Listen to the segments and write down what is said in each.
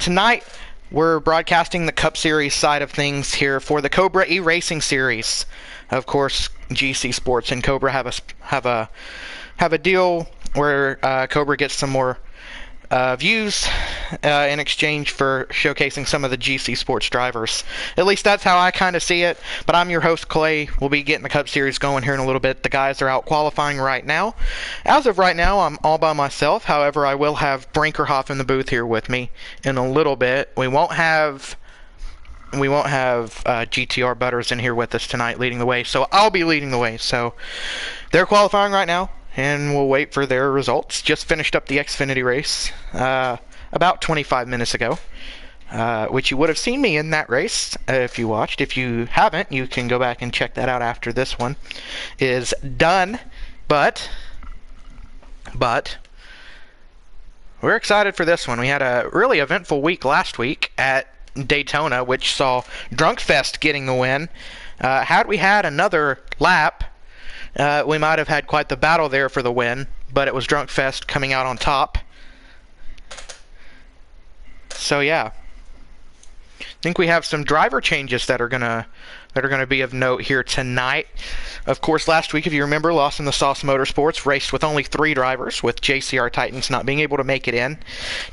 tonight we're broadcasting the Cup Series side of things here for the Cobra E-Racing Series. Of course, GC Sports and Cobra have a deal where Cobra gets some more views in exchange for showcasing some of the GC Sports drivers. At least that's how I kind of see it. But I'm your host, Clay. We'll be getting the Cup Series going here in a little bit. The guys are out qualifying right now. As of right now, I'm all by myself. However, I will have Brinkerhoff in the booth here with me in a little bit. We won't have GTR Butters in here with us tonight leading the way, so I'll be leading the way. So they're qualifying right now, and we'll wait for their results. Just finished up the Xfinity race about 25 minutes ago, which you would have seen me in that race if you watched. If you haven't, you can go back and check that out after this one is done. But we're excited for this one. We had a really eventful week last week at Daytona, which saw Drunkfest getting the win. Had we had another lap, we might have had quite the battle there for the win, but it was Drunkfest coming out on top. So yeah, I think we have some driver changes that are gonna be of note here tonight. Of course, last week, if you remember, Lost in the Sauce Motorsports raced with only 3 drivers, with JCR Titans not being able to make it in.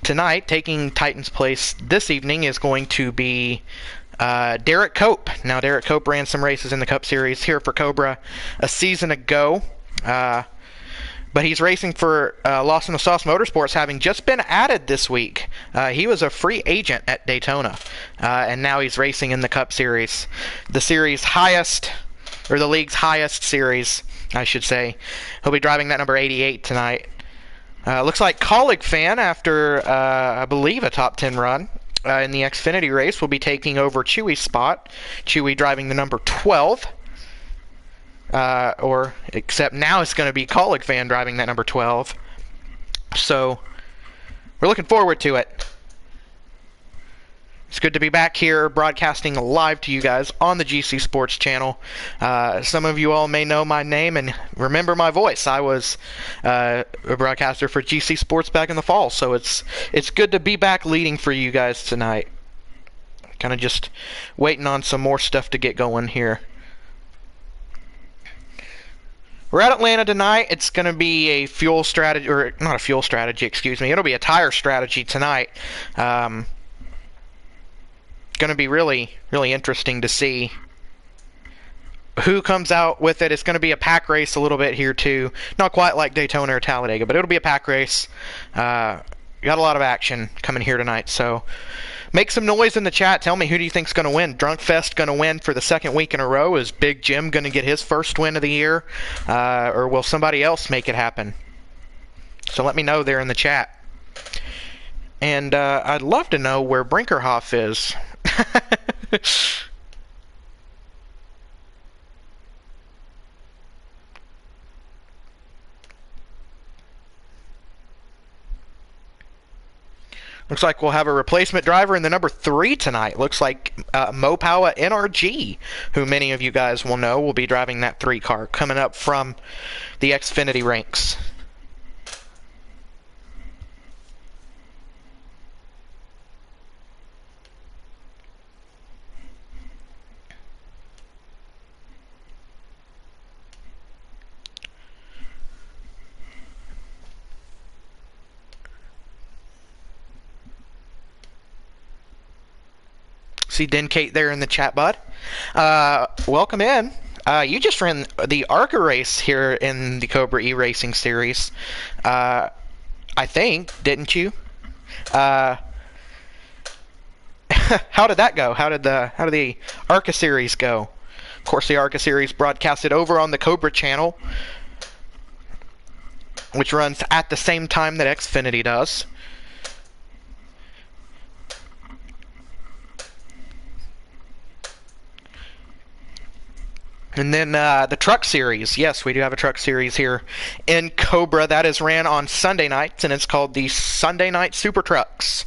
Tonight, taking Titans' place this evening is going to be Derek Cope. Now, Derek Cope ran some races in the Cup Series here for Cobra a season ago, but he's racing for Lost in the Sauce Motorsports, having just been added this week. He was a free agent at Daytona, and now he's racing in the Cup Series. The series' highest, or the league's highest series, I should say. He'll be driving that number 88 tonight. Looks like Colleague Fan, after, I believe, a top 10 run in the Xfinity race, will be taking over Chewy's spot. Chewy driving the number 12. Except now it's going to be Colleague Fan driving that number 12. So, we're looking forward to it. It's good to be back here broadcasting live to you guys on the GC Sports channel. Some of you all may know my name and remember my voice. I was a broadcaster for GC Sports back in the fall, so it's good to be back leading for you guys tonight. Kind of just waiting on some more stuff to get going here. We're at Atlanta tonight. It's going to be a fuel strategy, or not a fuel strategy, excuse me. It'll be a tire strategy tonight. Going to be really, really interesting to see who comes out with it. It's going to be a pack race a little bit here too. Not quite like Daytona or Talladega, but it'll be a pack race. Got a lot of action coming here tonight, so make some noise in the chat. Tell me, who do you think's going to win? Drunkfest going to win for the second week in a row? Is Big Jim going to get his first win of the year? Or will somebody else make it happen? So let me know there in the chat. And I'd love to know where Brinkerhoff is. Looks like we'll have a replacement driver in the number 3 tonight. Looks like Mopowa NRG, who many of you guys will know, will be driving that 3 car coming up from the Xfinity ranks. See Denkate there in the chat, bud. Welcome in. You just ran the ARCA race here in the Cobra E-Racing Series. I think, didn't you? How did that go? How did the ARCA Series go? Of course, the ARCA Series broadcasted over on the Cobra channel, which runs at the same time that Xfinity does. And then the Truck Series. Yes, we do have a Truck Series here in Cobra. That is ran on Sunday nights, and it's called the Sunday Night Super Trucks,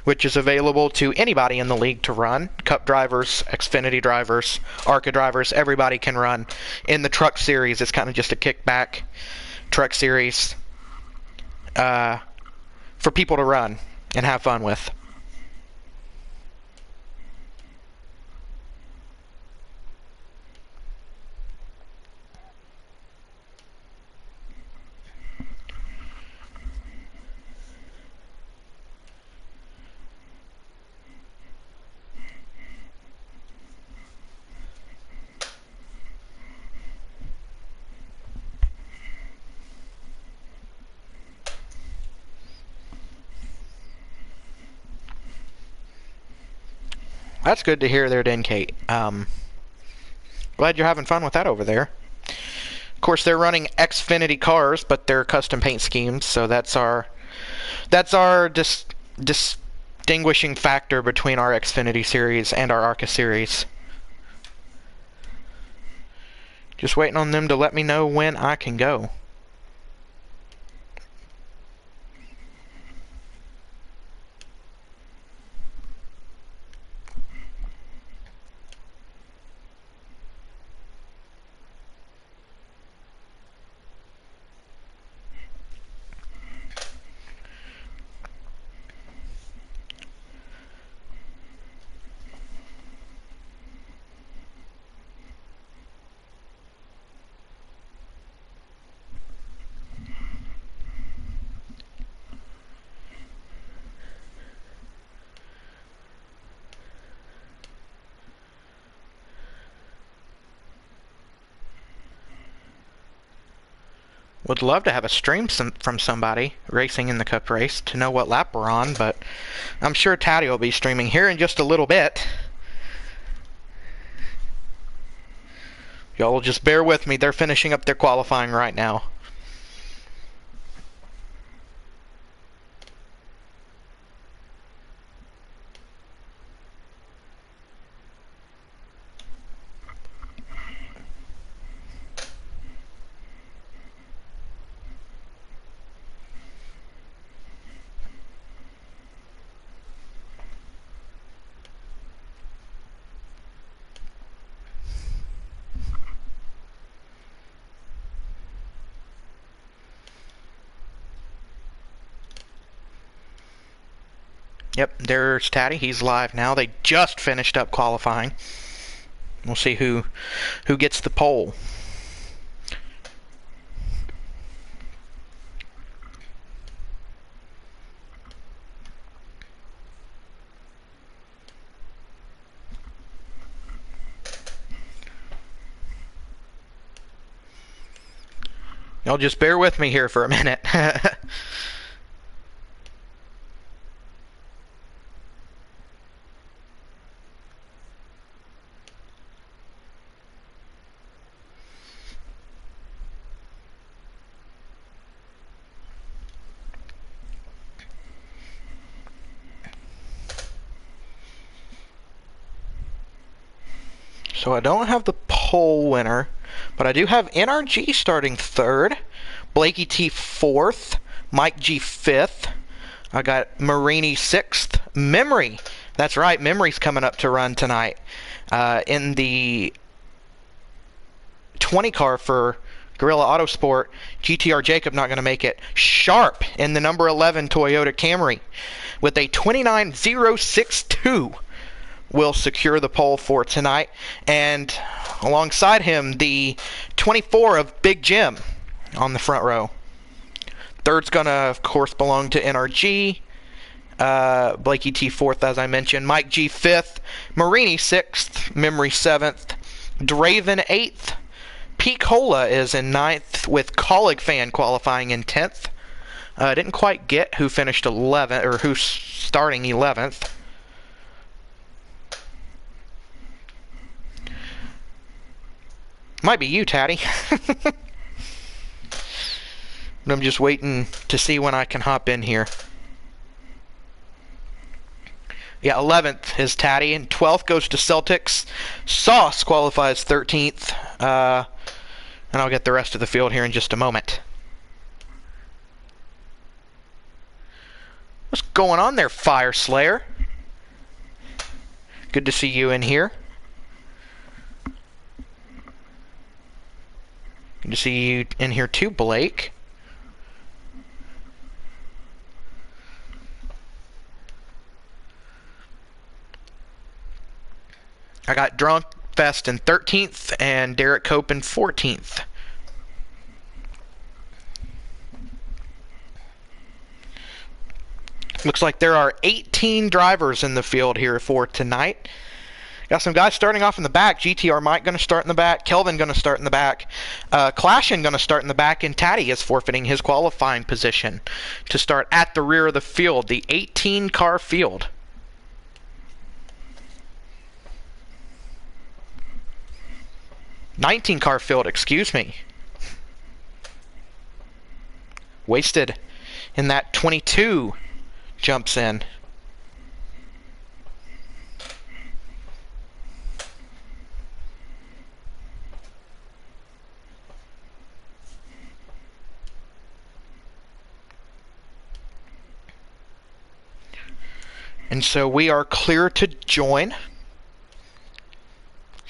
which is available to anybody in the league to run. Cup drivers, Xfinity drivers, ARCA drivers, everybody can run in the Truck Series. It's kind of just a kickback Truck Series for people to run and have fun with. That's good to hear there, then, Kate. Glad you're having fun with that over there. Of course, they're running Xfinity cars, but they're custom paint schemes, so that's our distinguishing factor between our Xfinity series and our ARCA series. Just waiting on them to let me know when I can go. Would love to have a stream from somebody racing in the Cup race to know what lap we're on, but I'm sure Taddy will be streaming here in just a little bit. Y'all will just bear with me. They're finishing up their qualifying right now. Yep, there's Taddy. He's live now. They just finished up qualifying. We'll see who gets the pole. Y'all just bear with me here for a minute. So I don't have the pole winner, but I do have NRG starting third, Blakey T fourth, Mike G fifth. I got Marini sixth, Memory. That's right, Memory's coming up to run tonight in the 20 car for Gorilla Autosport. GTR Jacob not going to make it. Sharp in the number 11 Toyota Camry with a 29062. Will secure the pole for tonight, and alongside him the 24 of Big Jim on the front row. Third's gonna of course belong to NRG, Blakey T fourth as I mentioned, Mike G fifth, Marini sixth, Memory seventh, Draven eighth, Pete Cola is in ninth with Colleague Fan qualifying in 10th. Didn't quite get who finished 11th or who's starting 11th. Might be you, Taddy. But I'm just waiting to see when I can hop in here. Yeah, 11th is Taddy, and 12th goes to Celtics. Sauce qualifies 13th. And I'll get the rest of the field here in just a moment. What's going on there, Fire Slayer? Good to see you in here. Good to see you in here too, Blake. I got Drunk Fest in 13th and Derek Cope in 14th. Looks like there are 18 drivers in the field here for tonight. Got some guys starting off in the back. GTR Mike going to start in the back. Kelvin going to start in the back. Clashin going to start in the back. And Taddy is forfeiting his qualifying position to start at the rear of the field. The 18-car field. 19 car field, excuse me. Wasted. In that 22 jumps in. And so we are clear to join.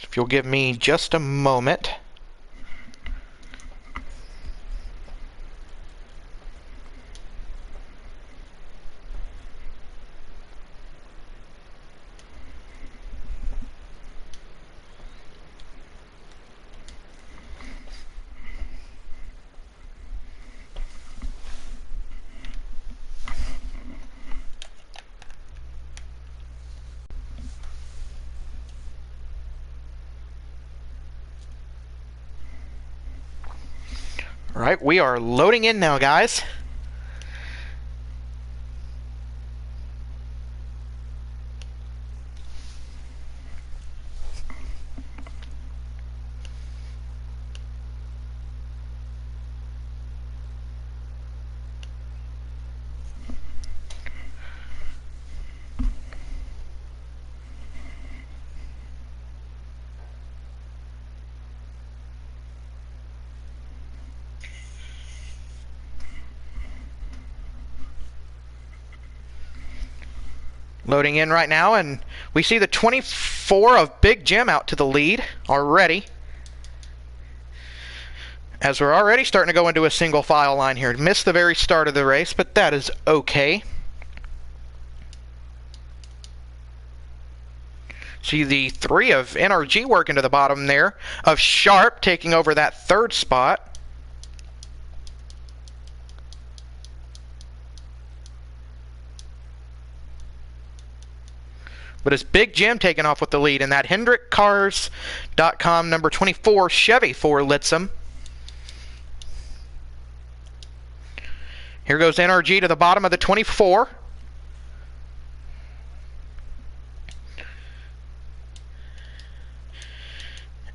If you'll give me just a moment. All right, we are loading in now, guys. Loading in right now, and we see the 24 of Big Jim out to the lead already. As we're already starting to go into a single file line here. Missed the very start of the race, but that is okay. See the 3 of NRG working to the bottom there, of Sharp taking over that 3rd spot. But it's Big Jim taking off with the lead in that HendrickCars.com number 24 Chevy for Litzum. Here goes NRG to the bottom of the 24.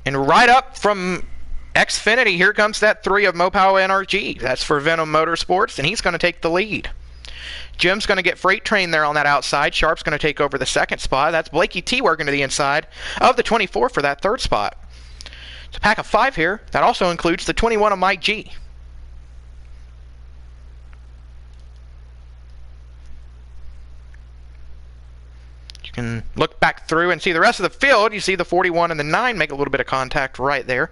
And right up from Xfinity, here comes that 3 of Mopow NRG. That's for Venom Motorsports, and he's going to take the lead. Jim's going to get Freight Train there on that outside. Sharp's going to take over the 2nd spot. That's Blakey T working to the inside of the 24 for that 3rd spot. It's a pack of 5 here. That also includes the 21 of Mike G. You can look back through and see the rest of the field. You see the 41 and the 9 make a little bit of contact right there.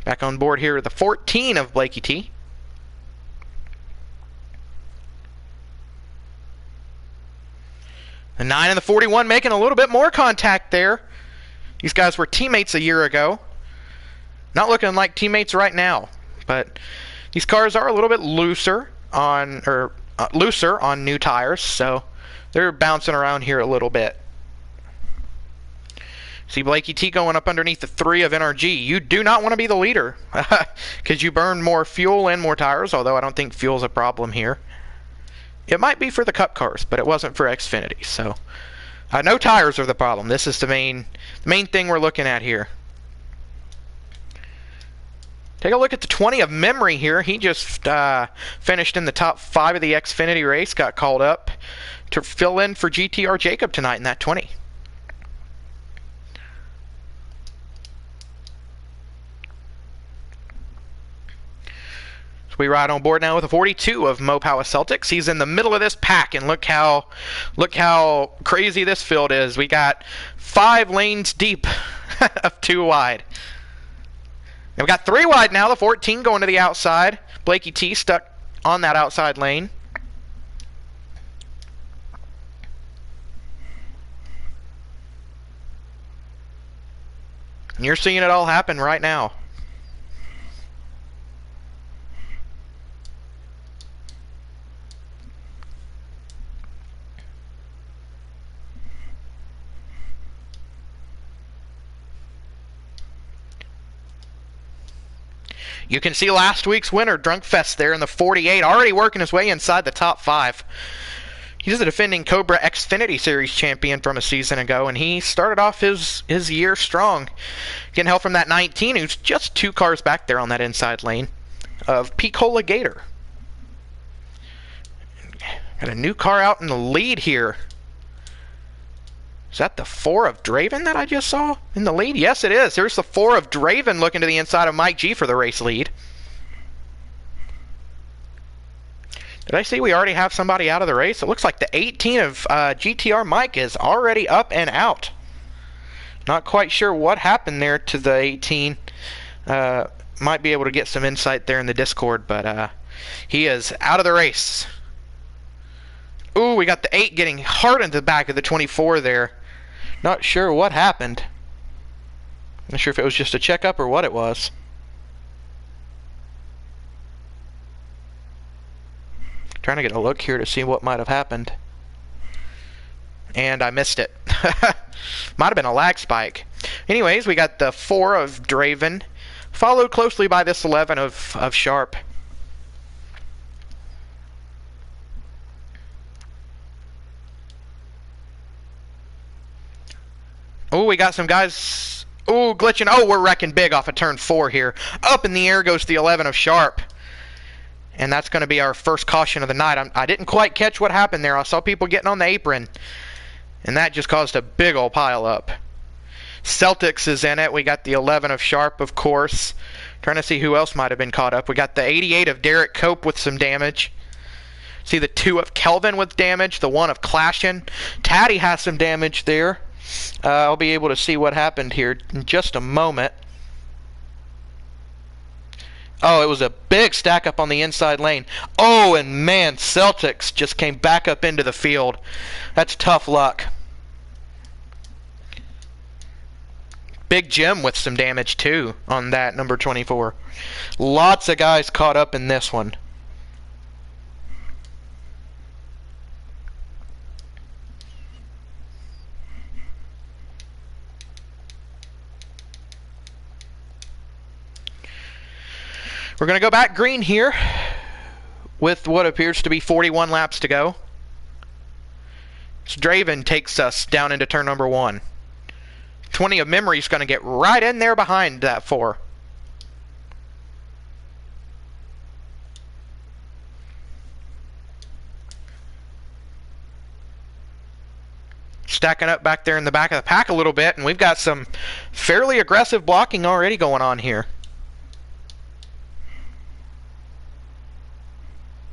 Back on board here, the 14 of Blakey T. The 9 and the 41 making a little bit more contact there. These guys were teammates a year ago. Not looking like teammates right now, but these cars are a little bit looser on new tires, so they're bouncing around here a little bit. See Blakey T going up underneath the 3 of NRG. You do not want to be the leader because you burn more fuel and more tires, although I don't think fuel's a problem here. It might be for the Cup cars, but it wasn't for Xfinity. So, no tires are the problem. This is the main thing we're looking at here. Take a look at the 20 of Memory here. He just finished in the top 5 of the Xfinity race. Got called up to fill in for GTR Jacob tonight in that 20. We ride on board now with a 42 of Mopow Celtics. He's in the middle of this pack, and look how crazy this field is. We got 5 lanes deep of 2 wide. And we got 3 wide now. The 14 going to the outside. Blakey T stuck on that outside lane. And you're seeing it all happen right now. You can see last week's winner, Drunk Fest, there in the 48, already working his way inside the top 5. He's the defending Cobra Xfinity Series champion from a season ago, and he started off his year strong. Getting help from that 19, who's just 2 cars back there on that inside lane of Picola Gator. Got a new car out in the lead here. Is that the 4 of Draven that I just saw in the lead? Yes, it is. Here's the 4 of Draven looking to the inside of Mike G for the race lead. Did I see we already have somebody out of the race? It looks like the 18 of GTR Mike is already up and out. Not quite sure what happened there to the 18. Might be able to get some insight there in the Discord, but he is out of the race. Ooh, we got the 8 getting hard into the back of the 24 there. Not sure what happened. Not sure if it was just a checkup or what it was. Trying to get a look here to see what might have happened. And I missed it. Might have been a lag spike. Anyways, we got the 4 of Draven, followed closely by this 11 of Sharp. Oh, we got some guys. Oh, glitching. Oh, we're wrecking big off of turn 4 here. Up in the air goes the 11 of Sharp. And that's going to be our first caution of the night. I didn't quite catch what happened there. I saw people getting on the apron. And that just caused a big old pile up. Celtics is in it. We got the 11 of Sharp, of course. Trying to see who else might have been caught up. We got the 88 of Derek Cope with some damage. See the 2 of Kelvin with damage. The 1 of Clashin. Taddy has some damage there. I'll be able to see what happened here in just a moment. Oh, it was a big stack up on the inside lane. Oh, and man, Celtics just came back up into the field. That's tough luck. Big Jim with some damage too on that number 24. Lots of guys caught up in this one. We're going to go back green here with what appears to be 41 laps to go. So Draven takes us down into turn number 1. 20 of Memory is going to get right in there behind that 4. Stacking up back there in the back of the pack a little bit, and we've got some fairly aggressive blocking already going on here.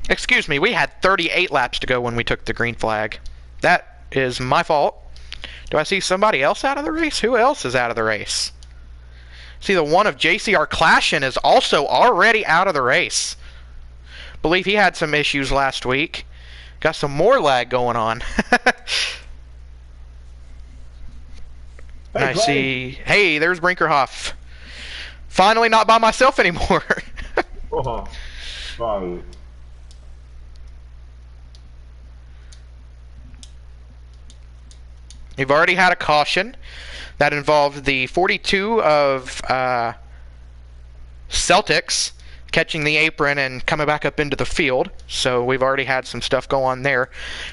Excuse me, we had 38 laps to go when we took the green flag. That is my fault. Do I see somebody else out of the race? Who else is out of the race? See, the 1 of JCR Clashin is also already out of the race. Believe he had some issues last week. Got some more lag going on. Hey, I see. Hey, there's Brinkerhoff. Finally not by myself anymore. Fun. We've already had a caution that involved the 42 of Celtics catching the apron and coming back up into the field. So we've already had some stuff go on there.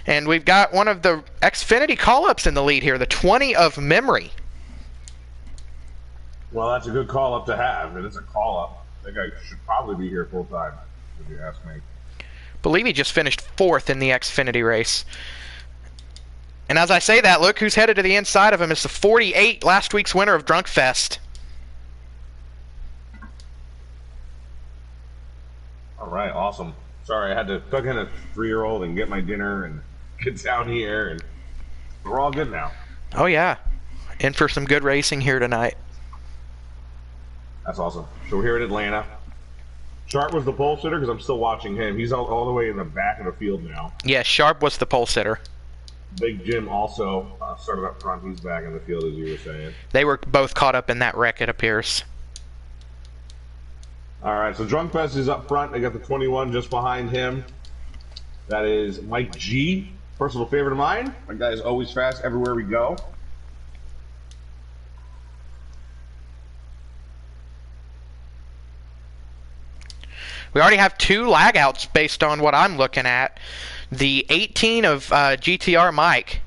And we've got one of the Xfinity call-ups in the lead here, the 20 of Memory. Well, that's a good call-up to have. It is a call-up. I think I should probably be here full-time, if you ask me. Believe he just finished 4th in the Xfinity race. And as I say that, look who's headed to the inside of him. It's the 48, last week's winner of Drunk Fest. All right, awesome. Sorry, I had to tuck in a 3-year-old and get my dinner and get down here, and we're all good now. Oh, yeah. In for some good racing here tonight. That's awesome. So we're here at Atlanta. Sharp was the pole sitter because I'm still watching him. He's all the way in the back of the field now. Yeah, Sharp was the pole sitter. Big Jim also started up front. He's back in the field, as you were saying. They were both caught up in that wreck, it appears. All right, so Drunk Fest is up front. They got the 21 just behind him. That is Mike G, personal favorite of mine. My guy is always fast everywhere we go. We already have 2 lag outs based on what I'm looking at. The 18 of GTR Mike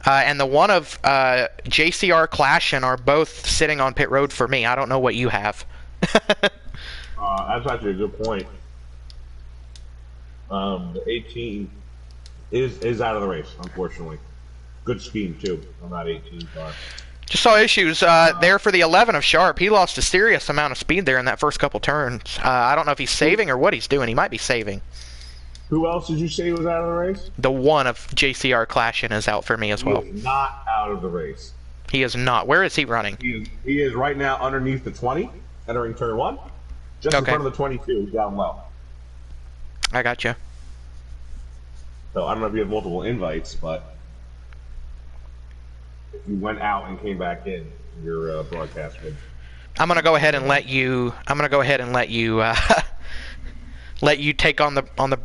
and the one of JCR Clashin are both sitting on pit road for me. I don't know what you have. That's actually a good point. The 18 is out of the race, unfortunately. Good scheme too on that 18 car. Just saw issues there for the 11 of Sharp. He lost a serious amount of speed there in that first couple turns. I don't know if he's saving or what he's doing. He might be saving. Who else did you say was out of the race? The one of JCR Clashin is out for me as well. He is not out of the race. He is not. Where is he running? He is right now underneath the 20, entering turn 1. Just in front of the 22, down low. I got you. So I don't know if you have multiple invites, but if you went out and came back in, your broadcast would. I'm gonna go ahead and let you. Let you take on the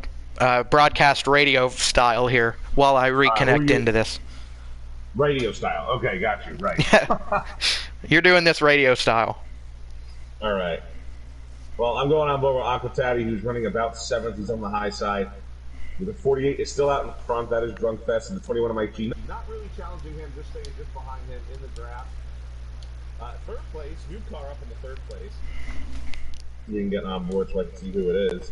broadcast radio style here while I reconnect into this. Radio style. Okay, got you. Right. You're doing this radio style. All right. Well, I'm going on board with Aquatati, who's running about 7th. He's on the high side. The 48 is still out in front. That is Drunk Fest, and the 21 of Mike G. Not really challenging him, just staying just behind him in the draft. Third place, new car up in the third place. You can get on board so I can see who it is.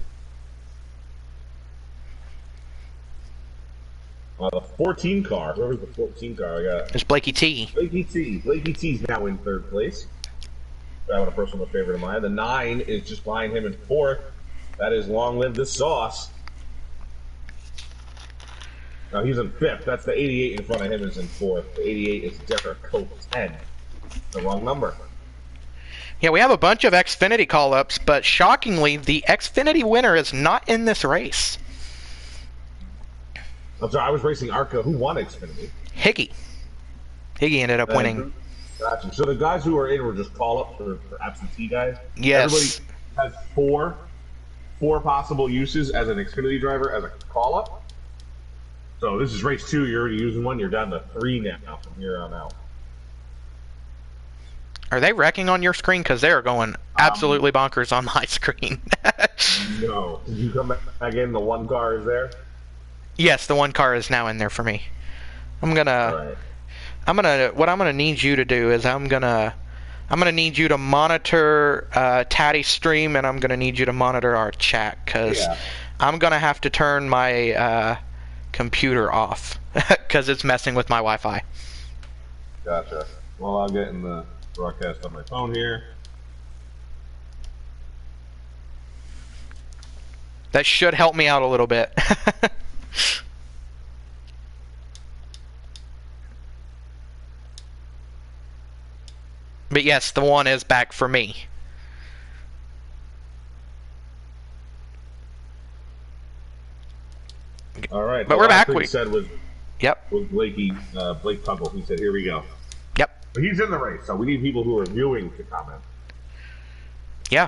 The 14 car. Whoever's the 14 car I got? It's Blakey T. Blakey T. Blakey T's now in third place. That one a personal favorite of mine. The 9 is just behind him in fourth. That is Long Live the Sauce. No, he's in fifth. That's the 88 in front of him is in fourth. The 88 is Derek Cope 10. The wrong number. Yeah, we have a bunch of Xfinity call-ups, but shockingly, the Xfinity winner is not in this race. I'm sorry, I was racing ARCA. Who won Xfinity? Higgy ended up winning. Gotcha. So the guys who are in were just call-ups for absentee guys? Yes. Everybody has four possible uses as an Xfinity driver as a call-up. So this is race 2. You're already using one. You're down to 3 now from here on out. Are they wrecking on your screen? Because they're going absolutely bonkers on my screen. No. Did you come back in? The one car is there? Yes, the one car is now in there for me. What I'm gonna need you to do is I'm gonna need you to monitor Tatty's stream, and I'm gonna need you to monitor our chat, because I'm gonna have to turn my computer off because it's messing with my Wi-Fi. Gotcha. Well, I'll get in the broadcast on my phone here. That should help me out a little bit. But yes, the one is back for me. All right. But we're back. He said was Blake Tuggle. He said, "Here we go." Yep. But he's in the race, so we need people who are viewing to comment. Yeah.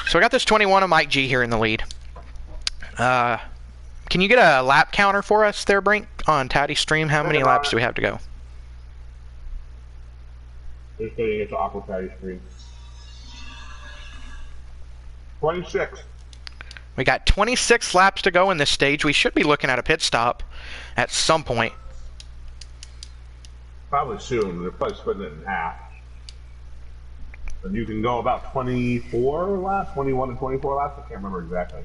So I got this 21 of Mike G here in the lead. Can you get a lap counter for us there, Brink, on Tatty's stream? How many laps do we have to go? Just getting it to Aqua Tatty's stream. 26. We got 26 laps to go in this stage. We should be looking at a pit stop at some point. Probably soon. They're probably splitting it in half. And you can go about 24 laps, 21 and 24 laps. I can't remember exactly.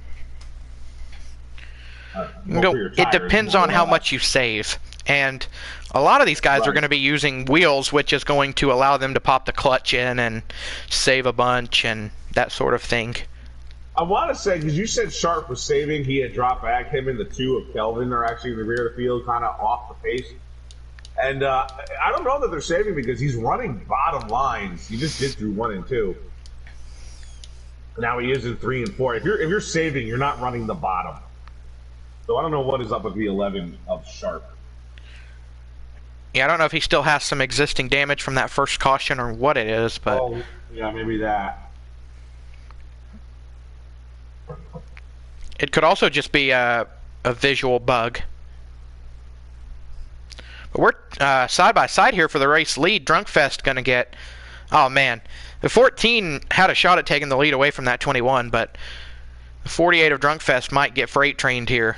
It depends on how much you save. And a lot of these guys are going to be using wheels, which is going to allow them to pop the clutch in and save a bunch and that sort of thing. I want to say, because you said Sharp was saving, he had dropped back. Him and the 2 of Kelvin are actually in the rear of the field, kind of off the pace. And I don't know that they're saving because he's running bottom lines. He just did through 1 and 2. Now he is in 3 and 4. If you're saving, you're not running the bottom. So I don't know what is up with the 11 of Sharp. Yeah, I don't know if he still has some existing damage from that first caution or what it is, but... Oh, yeah, maybe that. It could also just be a visual bug. But we're side by side here for the race lead. Drunkfest going to get... Oh, man. The 14 had a shot at taking the lead away from that 21, but 48 of Drunkfest might get freight trained here.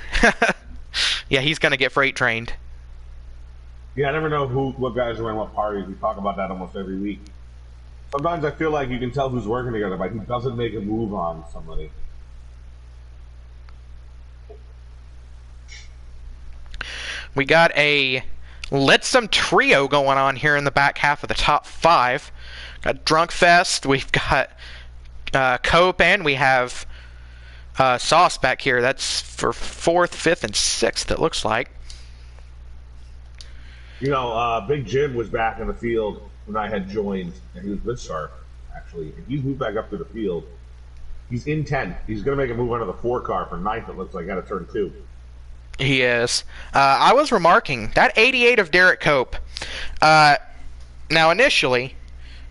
Yeah, he's going to get freight trained. Yeah, I never know what guys are running what parties. We talk about that almost every week. Sometimes I feel like you can tell who's working together by who doesn't make a move on somebody. We got a Let Some trio going on here in the back half of the top 5. Got Drunkfest, we've got Cope, and we have Sauce back here. That's for 4th, 5th, and 6th, it looks like. You know, Big Jim was back in the field when I had joined, and he was with Sharp, actually. And he's moved back up to the field. He's in 10th. He's going to make a move under the 4 car for 9th, it looks like, out of turn 2. He is. I was remarking, that 88 of Derek Cope, now initially,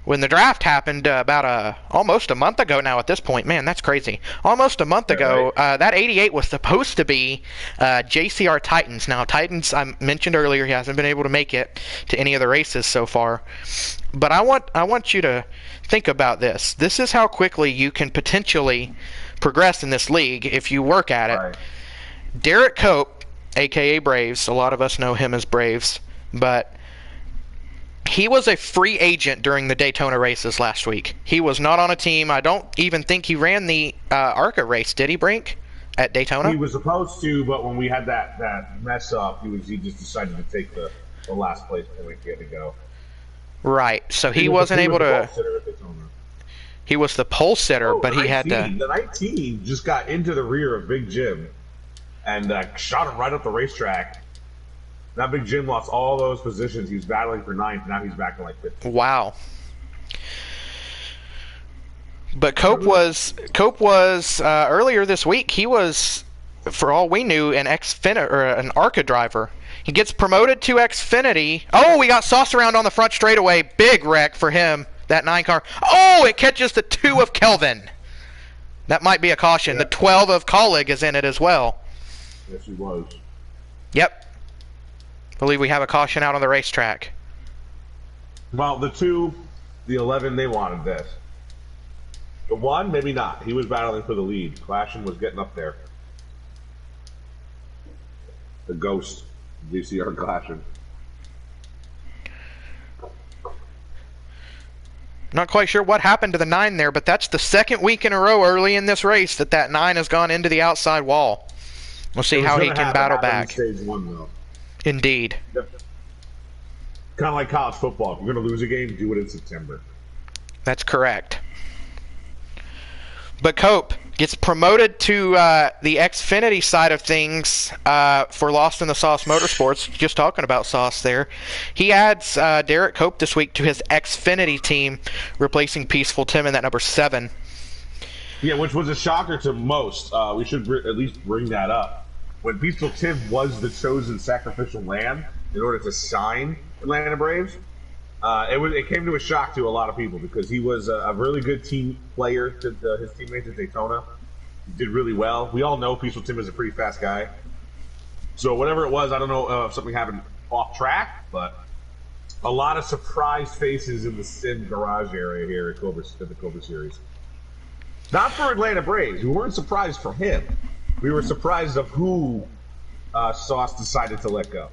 when the draft happened about almost a month ago now at this point, man, that's crazy. Almost a month ago, right. that 88 was supposed to be JCR Titans. Now, Titans, I mentioned earlier, he hasn't been able to make it to any of the races so far. But I want you to think about this. This is how quickly you can potentially progress in this league if you work at it. Right. Derek Cope, a.k.a. Braves, a lot of us know him as Braves, but he was a free agent during the Daytona races last week. He was not on a team. I don't even think he ran the ARCA race, did he, Brink, at Daytona? He was supposed to, but when we had that mess up, he just decided to take the last place point he had to go. Right, so he wasn't able to... He was the pole sitter, but he had to... The 19 just got into the rear of Big Jim and shot him right up the racetrack. Now Big Jim lost all those positions. He was battling for 9th. Now he's back to like 5th. Wow. But Cope was earlier this week. He was, for all we knew, an ARCA driver. He gets promoted to Xfinity. Oh, we got Sauce around on the front straightaway. Big wreck for him. That 9 car. Oh, it catches the 2 of Kelvin. That might be a caution. Yeah. The 12 of Colleague is in it as well. Yes, he was. Yep. I believe we have a caution out on the racetrack. Well, the 2, the 11, they wanted this. The 1, maybe not. He was battling for the lead. Clashing was getting up there. The ghost. GCR Clashing. Not quite sure what happened to the 9 there, but that's the second week in a row early in this race that 9 has gone into the outside wall. We'll see how he can battle back. Stage 1, though. Indeed. Yep. Kind of like college football. If you're going to lose a game, do it in September. That's correct. But Cope gets promoted to the Xfinity side of things for Lost in the Sauce Motorsports. Just talking about Sauce there. He adds Derek Cope this week to his Xfinity team, replacing Peaceful Tim in that number 7. Yeah, which was a shocker to most. We should at least bring that up. When Peaceful Tim was the chosen sacrificial lamb in order to sign Atlanta Braves, it came to a shock to a lot of people because he was a really good team player to his teammates at Daytona. He did really well. We all know Peaceful Tim is a pretty fast guy. So whatever it was, I don't know if something happened off track, but a lot of surprised faces in the Sim garage area here at the Cobra Series. Not for Atlanta Braves. We weren't surprised for him. We were surprised of who Sauce decided to let go.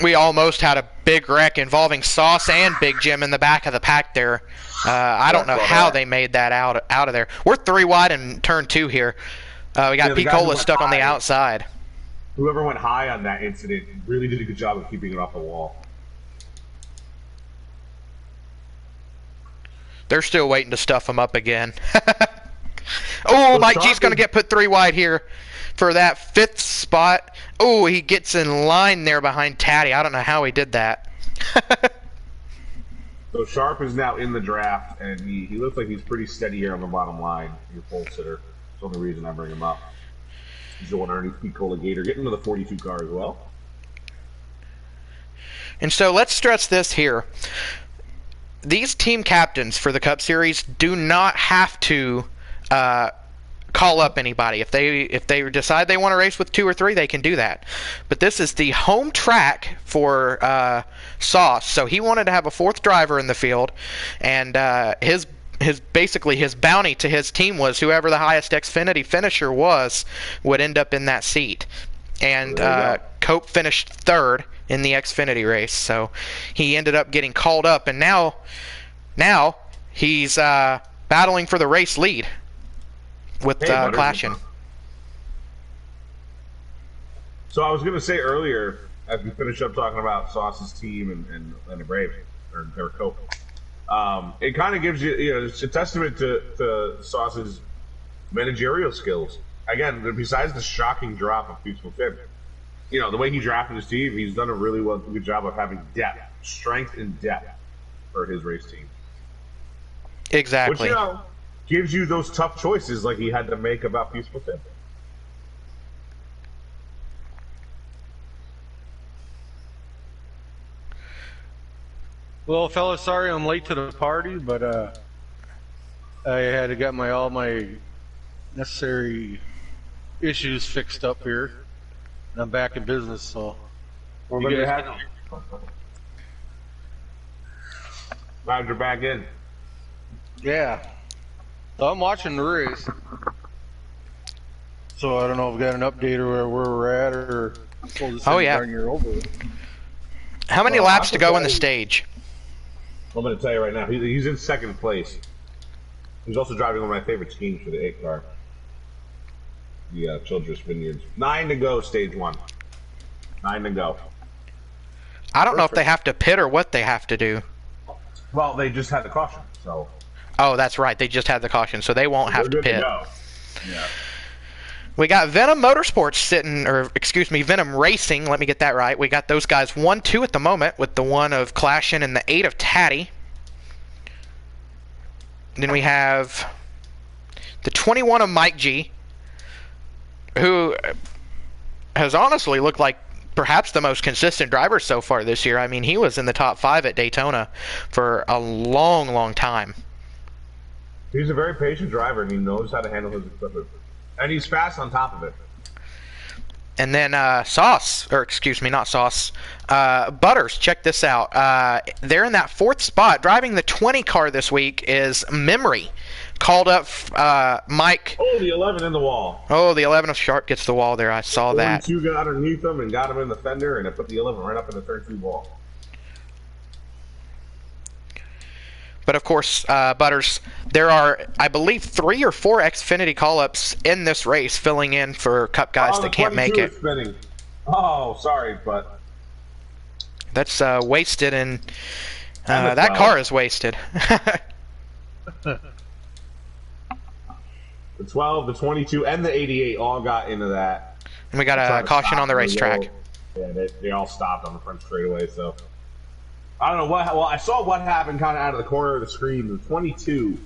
We almost had a big wreck involving Sauce and Big Jim in the back of the pack there. I don't know how they made that out of there. We're 3 wide in turn 2 here. We got Picola stuck on the outside. Whoever went high on that incident really did a good job of keeping it off the wall. They're still waiting to stuff him up again. Oh, Mike G's going to get put 3 wide here for that 5th spot. Oh, he gets in line there behind Taddy. I don't know how he did that. So Sharp is now in the draft, and he looks like he's pretty steady here on the bottom line. Your pole sitter. That's the only reason I bring him up. He's the one underneath Picola Gator, getting to the 42 car as well. And so let's stress this here. These team captains for the Cup Series do not have to call up anybody. If they decide they want to race with 2 or 3, they can do that. But this is the home track for Sauce, so he wanted to have a 4th driver in the field, and his basically his bounty to his team was whoever the highest Xfinity finisher was would end up in that seat. And Cope finished third in the Xfinity race, so he ended up getting called up, and now he's battling for the race lead with Clashin. So I was going to say earlier, as we finish up talking about Sauce's team and the Braves, or Cope, it kind of gives you, it's a testament to Sauce's managerial skills. Again, besides the shocking drop of Peaceful Fib, the way he drafted his team, he's done a really good job of having depth, strength and depth for his race team. Exactly. Which, gives you those tough choices like he had to make about Peaceful Fib. Well, fellas, sorry I'm late to the party, but I had to get all my necessary issues fixed up here. And I'm back in business, so. Well, you guys glad you're back in. Yeah. So I'm watching the race. So I don't know if we got an update or where we're at, or. Oh, yeah. Over. How many laps to go in the stage? I'm going to tell you right now, he's in second place. He's also driving one of my favorite schemes for the 8 car. The Childress Vineyards. 9 to go, stage 1. 9 to go. I don't know if they have to pit or what they have to do. Well, they just had the caution, so. Oh, that's right. They just had the caution, so they won't have to pit. Go. Yeah. We got Venom Motorsports Venom Racing. Let me get that right. We got those guys 1-2 at the moment, with the 1 of Clashin and the 8 of Taddy. Then we have the 21 of Mike G, who has honestly looked like perhaps the most consistent driver so far this year. I mean, he was in the top 5 at Daytona for a long, long time. He's a very patient driver, and he knows how to handle his equipment. And he's fast on top of it. And then Butters, check this out. They're in that 4th spot. Driving the 20 car this week is Memory. Called up Mike. Oh, the 11 in the wall. Oh, the 11 of Sharp gets the wall there. I saw that. 42 got underneath him and got him in the fender, and it put the 11 right up in the turn 2 wall. But of course, Butters, there are, I believe, 3 or 4 Xfinity call-ups in this race, filling in for Cup guys that can't make it. Spinning. Oh, sorry, but that's wasted, and that car is wasted. The 12, the 22, and the 88 all got into that. And we got a caution on the racetrack. Yeah, they all stopped on the front straightaway, so. I don't know what. Well, I saw what happened kind of out of the corner of the screen. The 22,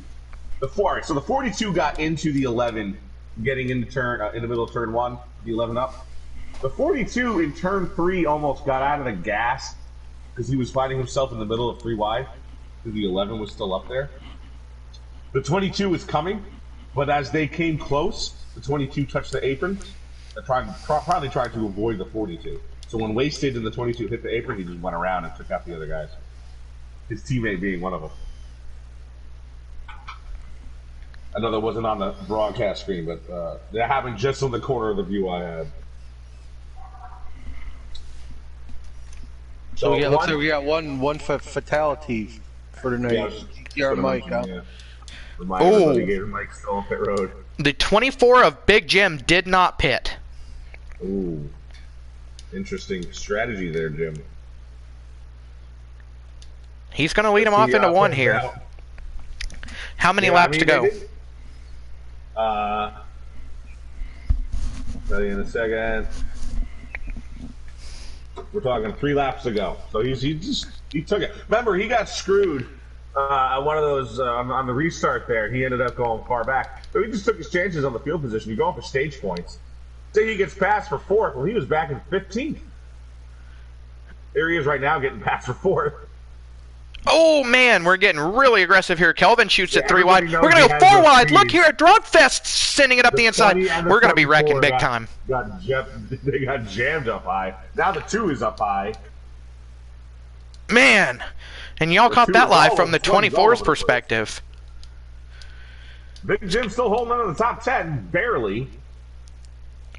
the 4. So the 42 got into the 11, getting into turn in the middle of turn 1, the 11 up. The 42 in turn 3 almost got out of the gas because he was finding himself in the middle of 3 wide because the 11 was still up there. The 22 was coming, but as they came close, the 22 touched the apron. Probably tried to avoid the 42. So when Wasted and the 22 hit the apron, he just went around and took out the other guys. His teammate being one of them. I know that wasn't on the broadcast screen, but that happened just on the corner of the view I had. So looks like we got one fatality for tonight. Yeah, Mike, huh? Yeah. Remind everybody, Gator Mike's still on pit road. The 24 of Big Jim did not pit. Ooh. Interesting strategy there, Jim. He's going to lead him off into 1 here. Out. How many laps to go? Tell you in a second. We're talking 3 laps to go. So he took it. Remember, he got screwed on one of those on the restart there. He ended up going far back. So he just took his chances on the field position. You're going for stage points. Say he gets passed for 4th. Well, he was back in 15th. There he is right now getting passed for 4th. Oh, man, we're getting really aggressive here. Kelvin shoots it 3 wide. We're going to go 4 wide. Look here at Drugfest sending it up the inside. We're going to be wrecking big time. They got jammed up high. Now the 2 is up high. Man, and y'all caught that live from the 24's perspective. Big Jim's still holding on to the top 10, barely.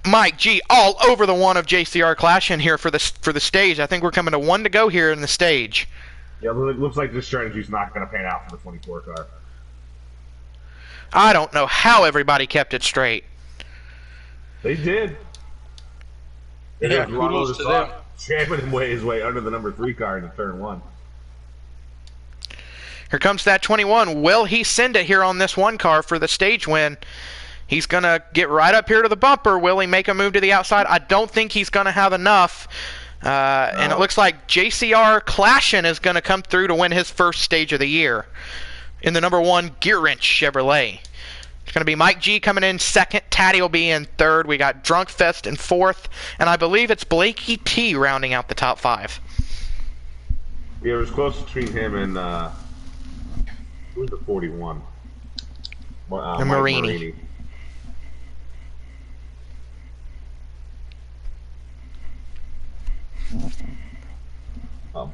Mike G all over the one of JCR Clash in here for the stage. I think we're coming to 1 to go here in the stage. Yeah, it looks like this strategy's not going to pan out for the 24 car. I don't know how everybody kept it straight. They did. Yeah, kudos to them. Jamming his way under the number 3 car into turn 1. Here comes that 21. Will he send it here on this 1 car for the stage win? He's going to get right up here to the bumper. Will he make a move to the outside? I don't think he's going to have enough. No. And it looks like JCR Clashin is going to come through to win his first stage of the year in the number 1 Gear Wrench Chevrolet. It's going to be Mike G coming in second. Taddy will be in third. We got Drunk Fest in fourth. And I believe it's Blakey T rounding out the top 5. Yeah, it was close between him and who was the 41? The Marini.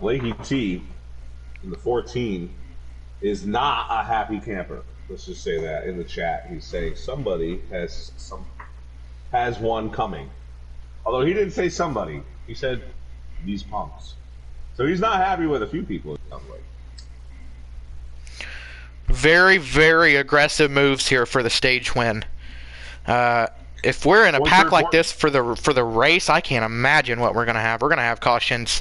Blakey T in the 14 is not a happy camper. Let's just say that in the chat. He's saying somebody has one coming. Although he didn't say somebody, he said these punks. So he's not happy with a few people, it sounds like. Very, very aggressive moves here for the stage win. If we're in a pack like this for the race, I can't imagine what we're gonna have. We're gonna have cautions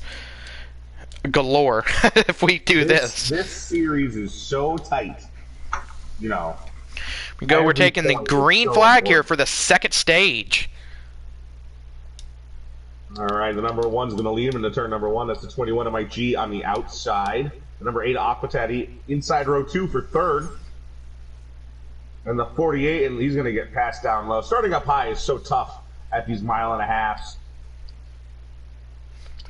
galore if we do this. This series is so tight. You know. We're taking the green flag here for the second stage. All right, the number 1's going to lead him into turn number 1. That's the 21 of Mike G on the outside. The number 8 Aquatati inside row 2 for third. And the 48, and he's going to get passed down low. Starting up high is so tough at these 1.5 miles.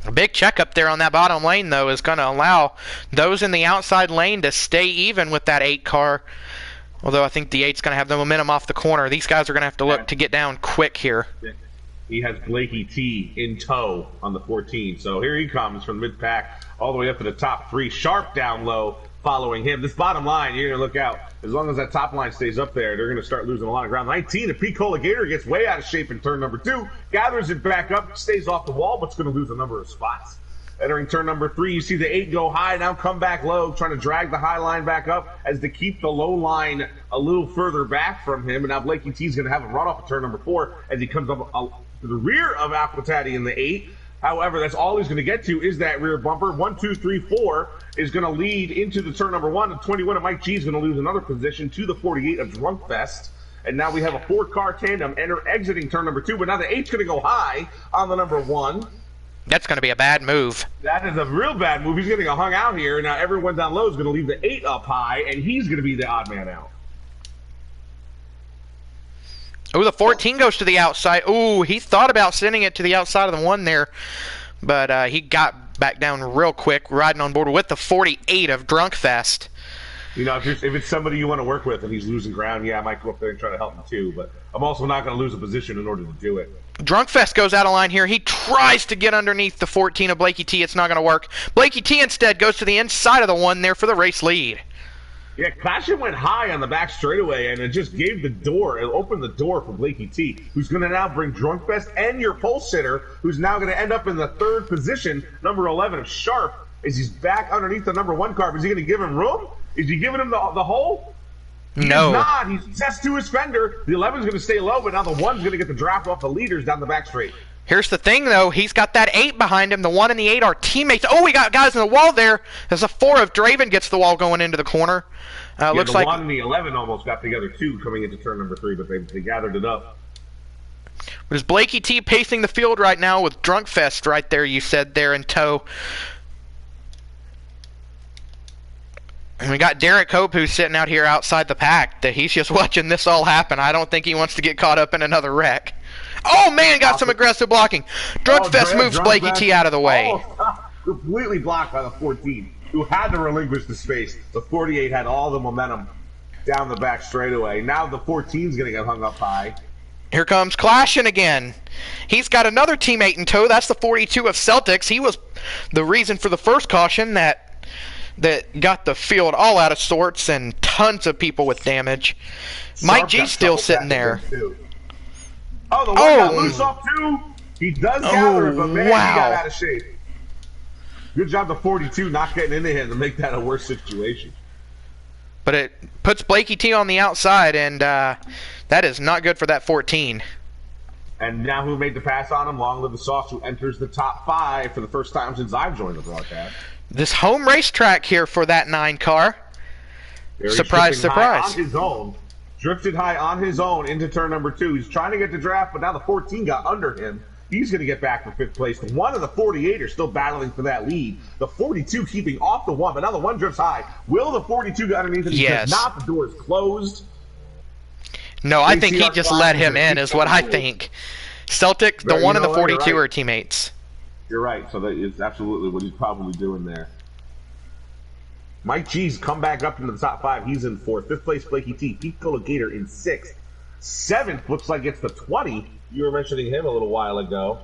A big check up there on that bottom lane, though, is going to allow those in the outside lane to stay even with that 8 car. Although I think the 8's going to have the momentum off the corner. These guys are going to have to look to get down quick here. He has Blakey T in tow on the 14. So here he comes from the mid-pack all the way up to the top 3. Sharp down low following him. This bottom line, you're going to look out. As long as that top line stays up there, they're going to start losing a lot of ground. 19, the P. Colligator gets way out of shape in turn number 2. Gathers it back up, stays off the wall, but's going to lose a number of spots. Entering turn number 3, you see the 8 go high, now come back low, trying to drag the high line back up as to keep the low line a little further back from him. And now Blakey T's going to have a run off of turn number 4 as he comes up to the rear of Aquatati in the 8. However, that's all he's going to get to is that rear bumper. 1, 2, 3, 4 is going to lead into the turn number 1. The 21 of Mike G is going to lose another position to the 48 of Drunk Fest. And now we have a 4-car tandem exiting turn number 2. But now the 8's going to go high on the number 1. That's going to be a bad move. That is a real bad move. He's going to get hung out here. Now everyone down low is going to leave the 8 up high, and he's going to be the odd man out. Oh, the 14 goes to the outside. Oh, he thought about sending it to the outside of the 1 there, but he got back down real quick, riding on board with the 48 of Drunk Fest. You know, if it's somebody you want to work with and he's losing ground, yeah, I might go up there and try to help him too, but I'm also not going to lose a position in order to do it. Drunk Fest goes out of line here. He tries to get underneath the 14 of Blakey T. It's not going to work. Blakey T instead goes to the inside of the 1 there for the race lead. Yeah, Clashin went high on the back straightaway, and it just gave the door, it opened the door for Blakey T, who's going to now bring Drunk Fest and your pole sitter, who's now going to end up in the 3rd position, number 11 of Sharp, as he's back underneath the number 1 car. Is he going to give him room? Is he giving him the hole? No. He's not. He's just to his fender. The 11's going to stay low, but now the 1's going to get the draft off the leaders down the back straight. Here's the thing, though. He's got that 8 behind him. The 1 and the 8 are teammates. Oh, we got guys in the wall there. As a 4 of Draven gets the wall going into the corner. Looks the like 1 and the 11 almost got together, too, coming into turn number 3, but they gathered it up. There's Blakey T pacing the field right now with Drunk Fest right there, you said, there in tow. And we got Derek Cope, who's sitting out here outside the pack, that he's just watching this all happen. I don't think he wants to get caught up in another wreck. Oh, man, got some aggressive blocking. Drunk Fest moves Blakey T out of the way. Completely blocked by the 14, who had to relinquish the space. The 48 had all the momentum down the back straightaway. Now the 14's going to get hung up high. Here comes Clashin again. He's got another teammate in tow. That's the 42 of Celtics. He was the reason for the first caution that that got the field all out of sorts and tons of people with damage. Mike G's still sitting there. Oh, the one got loose off too. He does gather it, but man, he got out of shape. Good job, the 42 not getting into him to make that a worse situation. But it puts Blakey T on the outside, and that is not good for that 14. And now who made the pass on him? Long Live the Sauce, who enters the top 5 for the first time since I've joined the broadcast. This home racetrack here for that 9 car. Surprise, surprise. On his own. Drifted high on his own into turn number 2. He's trying to get the draft, but now the 14 got under him. He's going to get back for 5th place. The 1 and the 48 are still battling for that lead. The 42 keeping off the 1, but now the 1 drifts high. Will the 42 get underneath him? Yes. Because not, the door is closed. No, I think he just let him in is what I think. Celtic, the 1 and the 42 are teammates. You're right, so that is absolutely what he's probably doing there. Mike G's come back up into the top 5. He's in 4th. 5th place, Blakey T. Pico Gator in 6th. 7th looks like it's the 20. You were mentioning him a little while ago.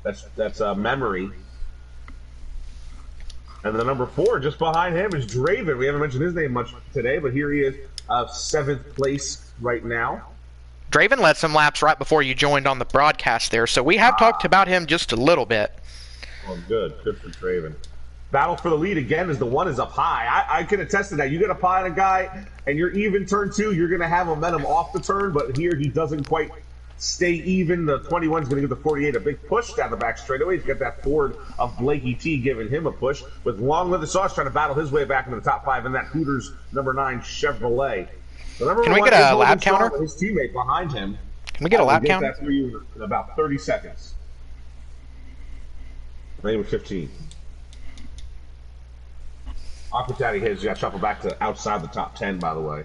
That's Memory. And the number 4 just behind him is Draven. We haven't mentioned his name much today, but here he is, 7th place right now. Draven led some laps right before you joined on the broadcast there, so we have talked about him just a little bit. Oh, good. Good for Draven. Battle for the lead again as the 1 is up high. I can attest to that. You get up high on a guy, and you're even turn 2, you're going to have momentum off the turn, but here he doesn't quite stay even. The 21's going to give the 48 a big push down the back straightaway. He's got that Ford of Blakey T giving him a push, with Long Live the Sauce trying to battle his way back into the top 5 in that Hooters number 9 Chevrolet. Can we get a lap counter? His teammate behind him. Can we get a lap counter? That for you in about 30 seconds. Maybe 15. Aquatati has got shuffled back to outside the top 10, by the way.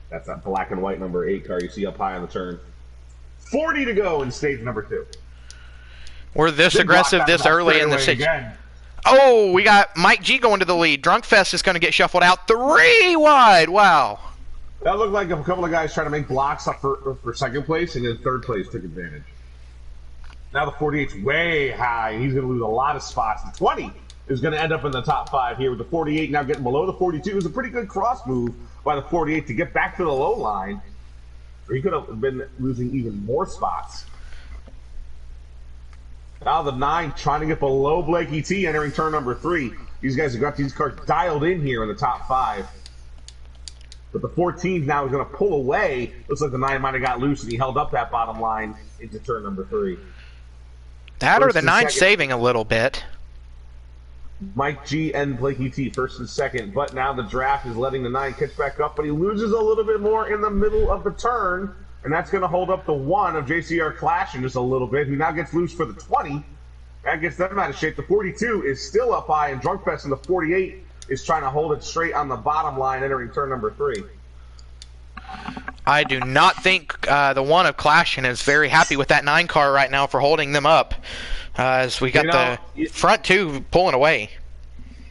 That's that black and white number 8 car you see up high on the turn. 40 to go in stage number 2. We're this aggressive this early in the stage. Oh, we got Mike G going to the lead. Drunkfest is going to get shuffled out 3 wide. Wow. That looked like a couple of guys trying to make blocks up for 2nd place, and then 3rd place took advantage. Now the 48's way high. He's going to lose a lot of spots. The 20 is going to end up in the top 5 here with the 48 now getting below the 42. It was a pretty good cross move by the 48 to get back to the low line. Or he could have been losing even more spots. Now the 9 trying to get below Blakey T entering turn number 3. These guys have got these cars dialed in here in the top 5. But the 14 now is going to pull away. Looks like the 9 might have got loose and he held up that bottom line into turn number 3. That or the 9 saving a little bit. Mike G and Blakey T, 1st and 2nd, but now the draft is letting the 9 catch back up, but he loses a little bit more in the middle of the turn, and that's going to hold up the 1 of JCR Clashing just a little bit, who now gets loose for the 20. That gets them out of shape. The 42 is still up high, and Drunkfest in the 48 is trying to hold it straight on the bottom line entering turn number 3. I do not think the 1 of Clashing is very happy with that 9 car right now for holding them up. As we got the front 2 pulling away.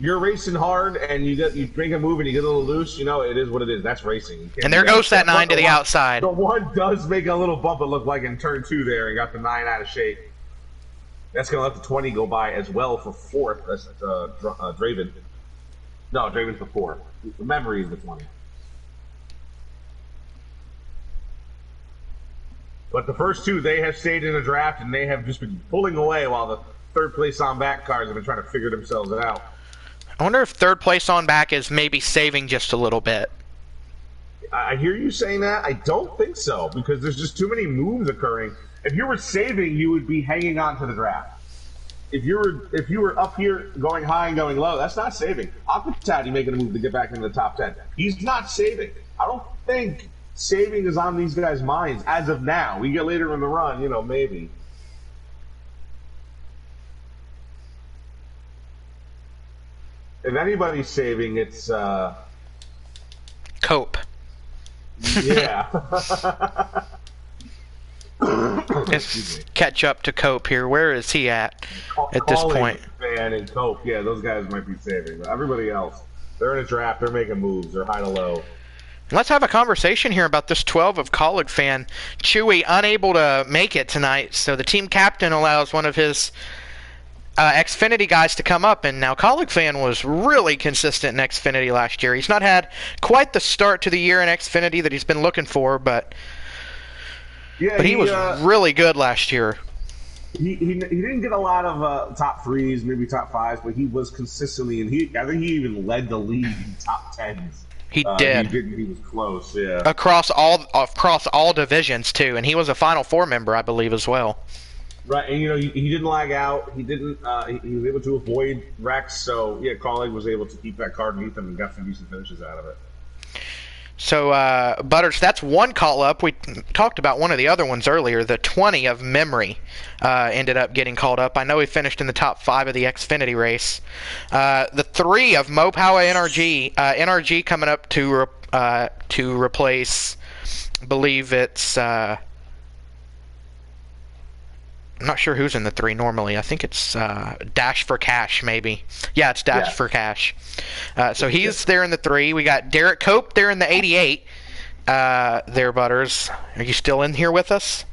You're racing hard, and you make a move and you get a little loose. You know, it is what it is. That's racing. And there goes that 9 to the outside. The 1 does make a little bump, it looked like, in turn 2 there, and got the 9 out of shape. That's going to let the 20 go by as well for 4th. That's Draven. No, Draven's the 4th. The Memory is the 20. But the first 2, they have stayed in a draft, and they have just been pulling away while the 3rd place on back cars have been trying to figure themselves out. I wonder if 3rd place on back is maybe saving just a little bit. I hear you saying that. I don't think so, because there's just too many moves occurring. If you were saving, you would be hanging on to the draft. If you were up here going high and going low, that's not saving. Aquatati making a move to get back into the top 10. He's not saving. I don't think saving is on these guys' minds as of now. We get later in the run, maybe. If anybody's saving, it's Cope. Yeah. Let's catch up to Cope here. Where is he at this point? Fan and Cope, yeah, those guys might be saving. But everybody else, they're in a draft. They're making moves. They're high to low. Let's have a conversation here about this 12 of Colleague fan. Chewy unable to make it tonight, so the team captain allows one of his Xfinity guys to come up, and now Colleague Fan was really consistent in Xfinity last year. He's not had quite the start to the year in Xfinity that he's been looking for, but he was really good last year. He didn't get a lot of top threes, maybe top fives, but he was consistently, and I think he even led the league in top tens. He did. He was close, yeah. Across all divisions too, and he was a Final Four member, I believe, as well. Right, and he didn't lag out. He didn't. He was able to avoid wrecks. So yeah, Colleague was able to keep that car beneath him and got some decent finishes out of it. So Butters, that's one call up. We talked about one of the other ones earlier. The 20 of Memory ended up getting called up. I know he finished in the top 5 of the Xfinity race. The 3 of Mopowa NRG. NRG coming up to replace. I believe it's. I'm not sure who's in the 3 normally. I think it's Dash for Cash, maybe. Yeah, it's Dash for Cash. So he's there in the 3. We got Derek Cope there in the 88. There, Butters. Are you still in here with us?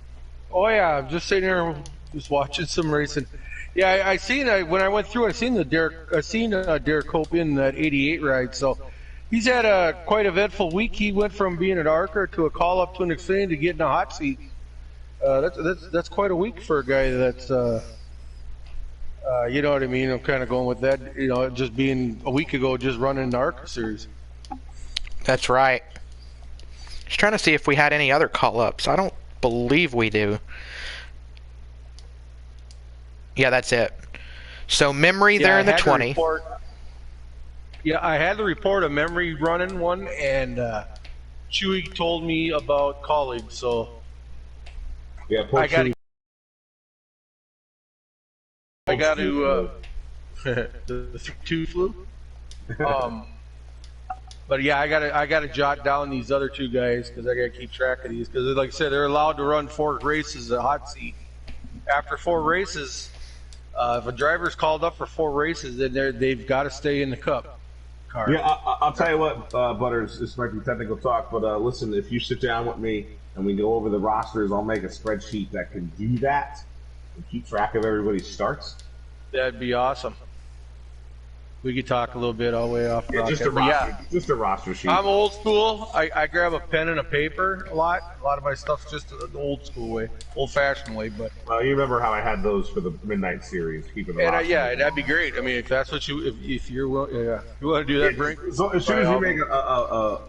Oh yeah, I'm just sitting here, just watching some racing. Yeah, I seen when I went through, I seen Derek Cope in that 88 ride. So he's had a quite eventful week. He went from being an ARCA to a call up to an Xfinity to getting a hot seat. That's quite a week for a guy that's you know what I mean. I'm kind of going with that. Just being a week ago, just running the ARCA series. That's right. Just trying to see if we had any other call-ups. I don't believe we do. Yeah, that's it. So Memory there in the 20. I had the report of Memory running one, and Chewy told me about Colleague, so. Yeah, I got to the 2 flew. But yeah, I gotta jot down these other 2 guys because I gotta keep track of these because, like I said, they're allowed to run 4 races at hot seat. After 4 races, if a driver's called up for 4 races, then they've got to stay in the Cup car. Yeah, I'll tell you what, Butters. This might be technical talk, but listen, if you sit down with me and we go over the rosters, I'll make a spreadsheet that can do that and keep track of everybody's starts. That'd be awesome. We could talk a little bit all the way off. Yeah, just a roster sheet. I'm old school. I grab a pen and a paper a lot. A lot of my stuff's just the old school way, old-fashioned way. But well, you remember how I had those for the Midnight Series, keeping the roster. Yeah, that'd be great. I mean, if that's what if you're you want to do that, bring. So as soon as you make a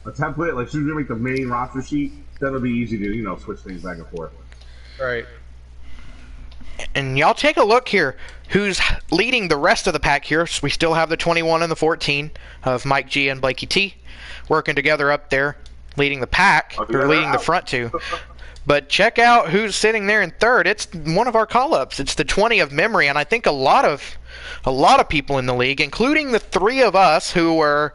template, like as soon as you make the main roster sheet, that'll be easy to switch things back and forth. Right. And y'all take a look here. Who's leading the rest of the pack here? So we still have the 21 and the 14 of Mike G and Blakey T working together up there, leading the pack, or leading the front 2. But check out who's sitting there in 3rd. It's one of our call-ups. It's the 20 of Memory, and I think a lot of people in the league, including the 3 of us who were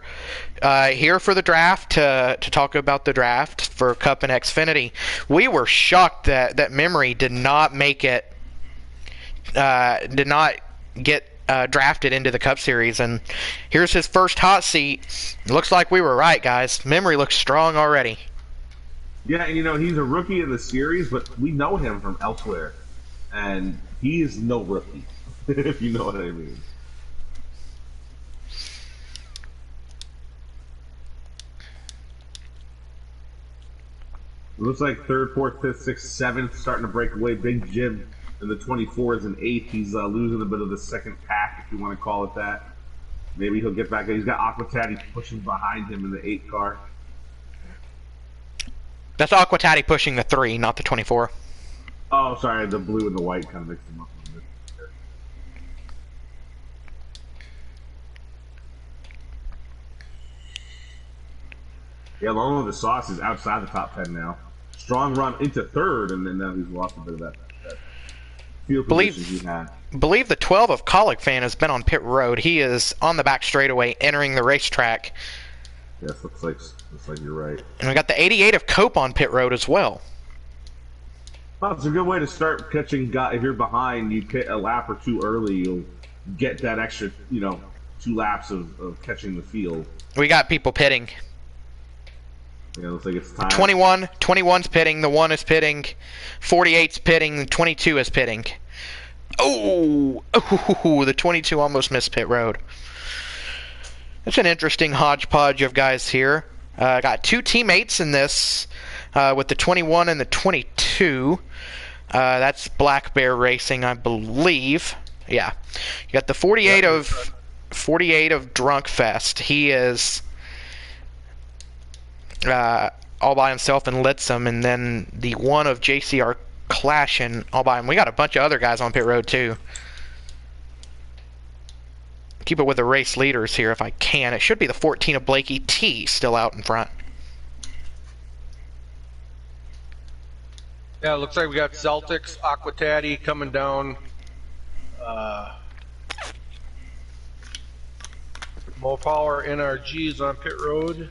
here for the draft to talk about the draft for Cup and Xfinity. We were shocked that Memory did not make it. Did not get drafted into the Cup Series, and here's his first hot seat. Looks like we were right, guys. Memory looks strong already. Yeah, and he's a rookie in the series, but we know him from elsewhere, and he is no rookie, if you know what I mean. It looks like 3rd, 4th, 5th, 6th, 7th starting to break away. Big Jim in the 24th and 8th. He's losing a bit of the second pack, if you want to call it that. Maybe he'll get back. He's got Aquatati pushing behind him in the 8 car. That's Aquatati pushing the 3, not the 24. Oh, sorry. The blue and the white kind of mixed them up a little bit. Yeah, Lolo the Sauce is outside the top 10 now. Strong run into 3rd, and then now he's lost a bit of that field position he had. Believe the 12 of Colic Fan has been on pit road. He is on the back straightaway entering the racetrack. Yes, looks like you're right. And we got the 88 of Cope on pit road as well. Well, it's a good way to start catching. If you're behind, you pit a lap or 2 early, you'll get that extra, 2 laps of catching the field. We got people pitting. Yeah, looks like it's time. 21's pitting, the 1 is pitting, 48's pitting, the 22 is pitting. Oh, oh, the 22 almost missed pit road. It's an interesting hodgepodge of guys here. Got two teammates in this with the 21 and the 22. That's Black Bear Racing, I believe. Yeah. You got the 48 of Drunk Fest. He is all by himself and Litsum, and then the one of JCR Clashing all by him. We got a bunch of other guys on pit road too. Keep it with the race leaders here if I can. It should be the 14 of Blakey T still out in front. Yeah, it looks like we got Celtics, Aquatati coming down. Mo Power NRG is on pit road.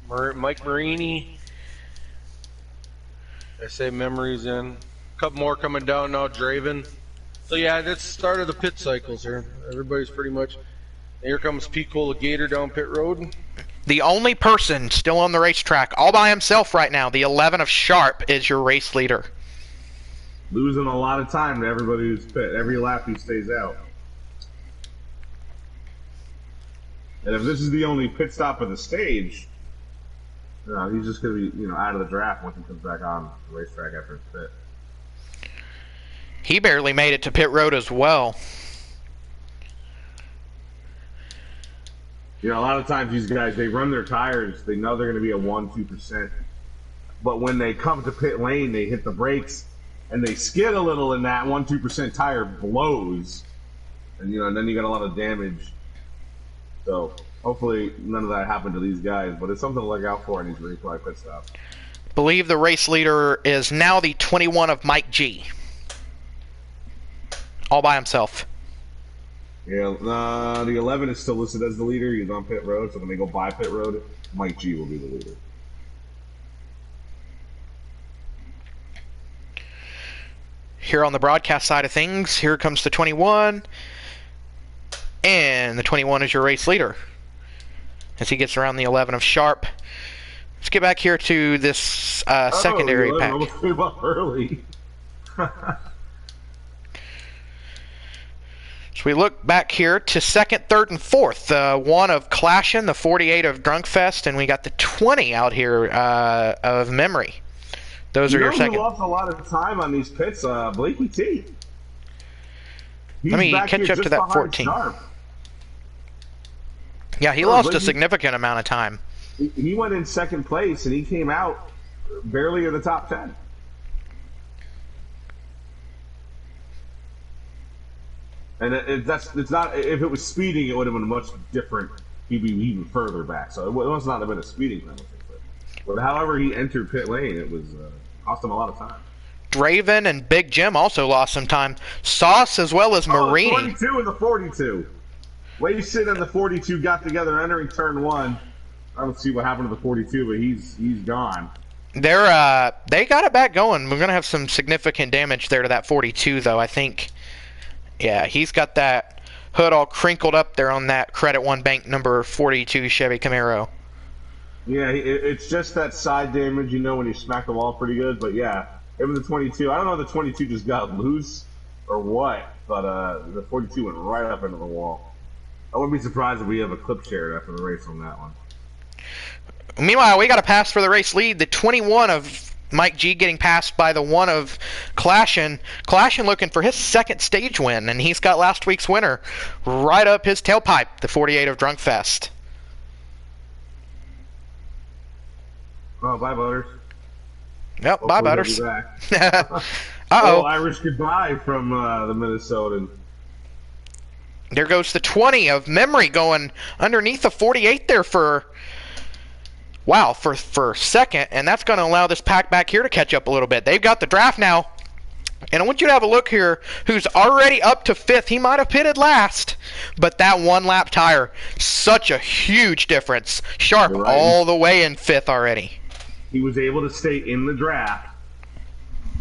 Mike Marini. I say memories in. A couple more coming down now, Draven. So yeah, that's the start of the pit cycles here. Everybody's pretty much. Here comes Pico Gator down pit road. The only person still on the racetrack, all by himself right now, the 11 of Sharp, is your race leader. Losing a lot of time to everybody who's pit. Every lap he stays out. And if this is the only pit stop of the stage, he's just going to be, out of the draft once he comes back on the racetrack after his pit. He barely made it to pit road as well. A lot of times these guys, they run their tires, they know they're going to be at 1-2%. But when they come to pit lane, they hit the brakes, and they skid a little, and that 1-2% tire blows. And, and then you got a lot of damage. So, hopefully none of that happened to these guys, but it's something to look out for in these replay pit stops. Believe the race leader is now the 21 of Mike G. All by himself. Yeah, the 11 is still listed as the leader. He's on pit road, so when they go by pit road, Mike G will be the leader. Here on the broadcast side of things, here comes the 21. And the 21 is your race leader. As he gets around the 11 of Sharp. Let's get back here to this secondary pack. Almost came up early. So we look back here to second, third, and fourth. The one of Clashin', the 48 of Drunkfest, and we got the 20 out here of Memory. Those are your second. Who lost a lot of time on these pits? Blakey T. Let me catch up to that 14. Sharp. Yeah, he lost a significant amount of time. He went in second place, and he came out barely in the top 10. And it's not. If it was speeding, it would have been much different. He'd be even further back. So it must not have been a speeding penalty. But however he entered pit lane, it was cost him a lot of time. Draven and Big Jim also lost some time. Sauce as well as Marini. 22 and the 42. Wasted and the 42 got together entering turn 1. I don't see what happened to the 42, but he's gone. They got it back going. We're gonna have some significant damage there to that 42, though. I think. Yeah, he's got that hood all crinkled up there on that Credit One Bank number 42 Chevy Camaro. Yeah, it's just that side damage, when you smack the wall pretty good. But yeah, even the 22, I don't know if the 22 just got loose or what, but the 42 went right up into the wall. I wouldn't be surprised if we have a clip share after the race on that one. Meanwhile, we got a pass for the race lead. The 21 of Mike G getting passed by the one of Clashin'. Clashin' looking for his second stage win, and he's got last week's winner right up his tailpipe, the 48 of Drunkfest. Oh, bye, Butters. Yep, Hopefully bye, Butters. Uh-oh. Uh-oh. Irish goodbye from the Minnesotan. There goes the 20 of Memory going underneath the 48 there for second, and that's going to allow this pack back here to catch up a little bit. They've got the draft now, and I want you to have a look here who's already up to fifth. He might have pitted last, but that one lap tire, such a huge difference. Sharp Right. all the way in fifth already. He was able to stay in the draft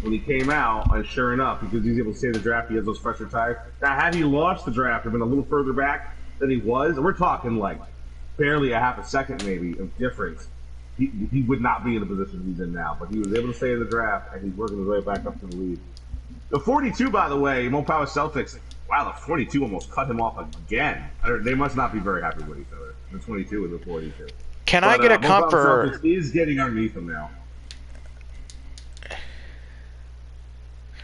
when he came out, and sure enough, because he's able to stay in the draft, he has those fresher tires. Now, had he lost the draft or been a little further back than he was, and we're talking like barely a half a second maybe of difference, he would not be in the position he's in now. But he was able to stay in the draft, and he's working his way back up to the lead. The 42, by the way, Mo Power Celtics. Wow, the 42 almost cut him off again. They must not be very happy with each other. The 22 and the 42. Can I get a Mo Power comfort? Celtics is getting underneath him now.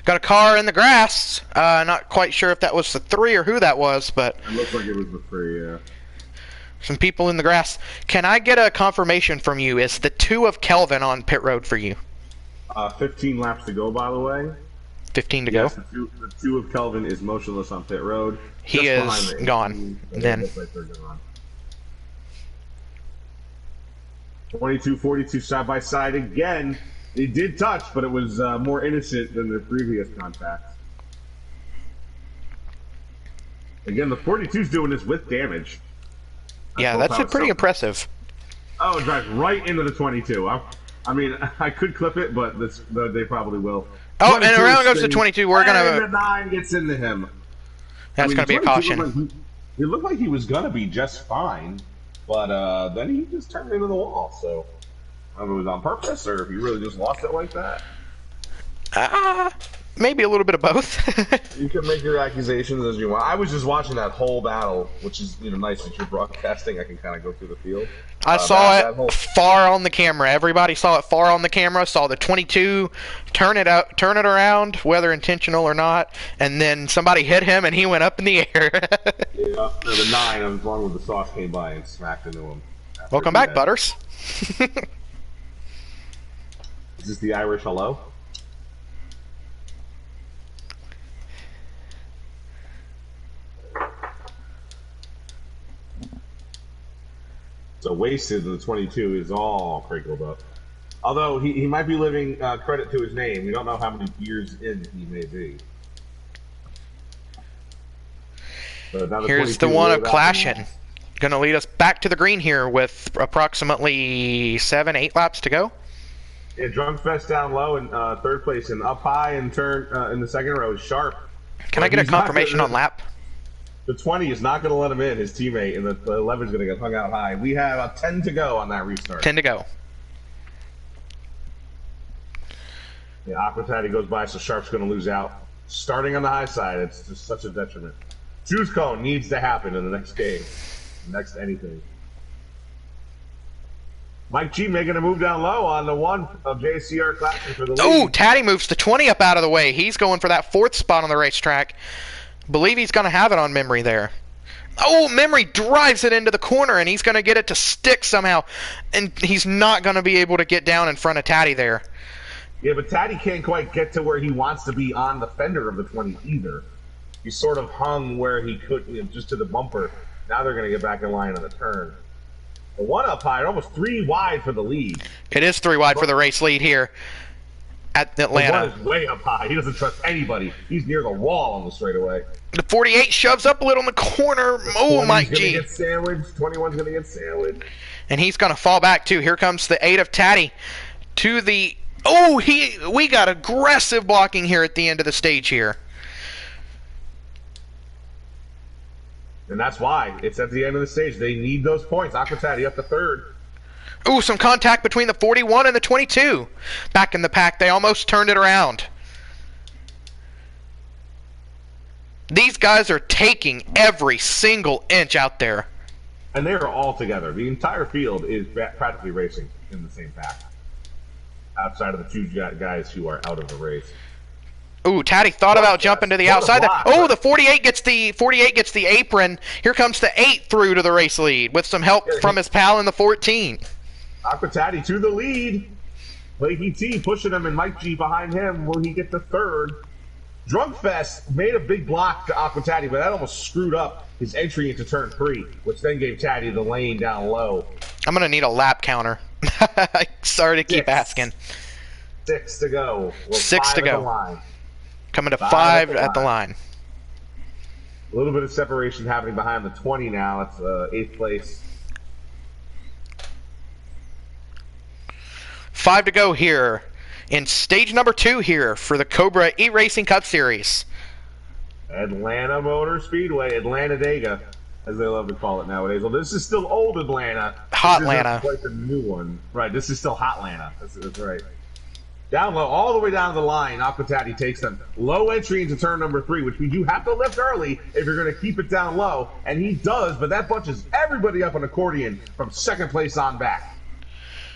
Got a car in the grass. Not quite sure if that was the 3 or who that was, but It looks like it was the 3, yeah. some people in the grass. Can I get a confirmation from you? Is the 2 of Kelvin on pit road for you? 15 laps to go, by the way. 15 to Yes, go. the two of Kelvin is motionless on pit road. He is gone. Then. Looks like they're gone. 22, 42 side by side again. They did touch, but it was more innocent than the previous contact. Again, the 42's doing this with damage. Yeah, that's pretty impressive. Oh, it drives right into the 22. I mean, I could clip it, but they probably will. Oh, and around goes the 22. We're And gonna. the 9 gets into him. That's gonna be a caution. He looked like he was gonna be just fine, but then he just turned into the wall. So I don't know if it was on purpose or if he really just lost it like that. Maybe a little bit of both. You can make your accusations as you want. I was just watching that whole battle, which is nice that you're broadcasting. I can kind of go through the field. I saw it far on the camera. Everybody saw it far on the camera. Saw the 22 turn it around, whether intentional or not, and then somebody hit him and he went up in the air. Yeah, the 9, as long as the sauce came by and smacked into him. Welcome back, Butters. Is this the Irish hello? So wasted, the 22 is all crinkled up. Although he might be living credit to his name. We don't know how many years in he may be. Here's the one of Clashin. Going to lead us back to the green here with approximately 7-8 laps to go. Yeah, Drunk Fest down low in third place, and up high and turn in the second row is Sharp. Can I get a confirmation on lap? The 20 is not going to let him in, his teammate, and the 11 is going to get hung out high. We have a 10 to go on that restart. 10 to go. Yeah, Aquatati goes by, so Sharp's going to lose out. Starting on the high side, it's just such a detriment. Juice Cone needs to happen in the next game. Next anything. Mike G making a move down low on the 1 of JCR Classic for the lead. Oh, Taddy moves the 20 up out of the way. He's going for that 4th spot on the racetrack. Believe he's going to have it on Memory there. Oh, Memory drives it into the corner, and he's going to get it to stick somehow. And he's not going to be able to get down in front of Taddy there. Yeah, but Taddy can't quite get to where he wants to be on the fender of the 20 either. He sort of hung where he could, just to the bumper. Now they're going to get back in line on the turn. The 1 up high, almost 3 wide for the lead. It is 3 wide for the race lead here at Atlanta. The 1 is way up high. He doesn't trust anybody. He's near the wall on the straightaway. The 48 shoves up a little in the corner. Oh, Mike G. Get sandwiched. 21's going to get sandwiched. And he's going to fall back, too. Here comes the 8 of Taddy to the... Oh, we got aggressive blocking here at the end of the stage here. And that's why. It's at the end of the stage. They need those points. Aquatati up to 3rd. Ooh, some contact between the 41 and the 22. Back in the pack, they almost turned it around. These guys are taking every single inch out there. And they are all together. The entire field is practically racing in the same pack. Outside of the 2 guys who are out of the race. Ooh, Taddy thought about jumping to the outside there. Oh, the 48 gets the apron. Here comes the 8 through to the race lead with some help from his pal in the 14. Aquatati to the lead. Blakey T pushing him and Mike G behind him. Will he get the 3rd? Drunk Fest made a big block to Aquatati, but that almost screwed up his entry into turn 3, which then gave Taddy the lane down low. I'm going to need a lap counter. Sorry to keep asking. 6 to go. 6 to go. Coming to 5 at the line. A little bit of separation happening behind the 20 now. It's 8th place. 5 to go here in stage number 2 here for the Cobra E-Racing Cup Series. Atlanta Motor Speedway, Atlanta Dega, as they love to call it nowadays. Well, this is still old Atlanta. Hot Atlanta. Quite the new one. Right, this is still Hot Atlanta. That's right. Down low, all the way down the line, Aquatati takes them. Low entry into turn number 3, which means you have to lift early if you're going to keep it down low. And he does, but that bunches everybody up an accordion from second place on back.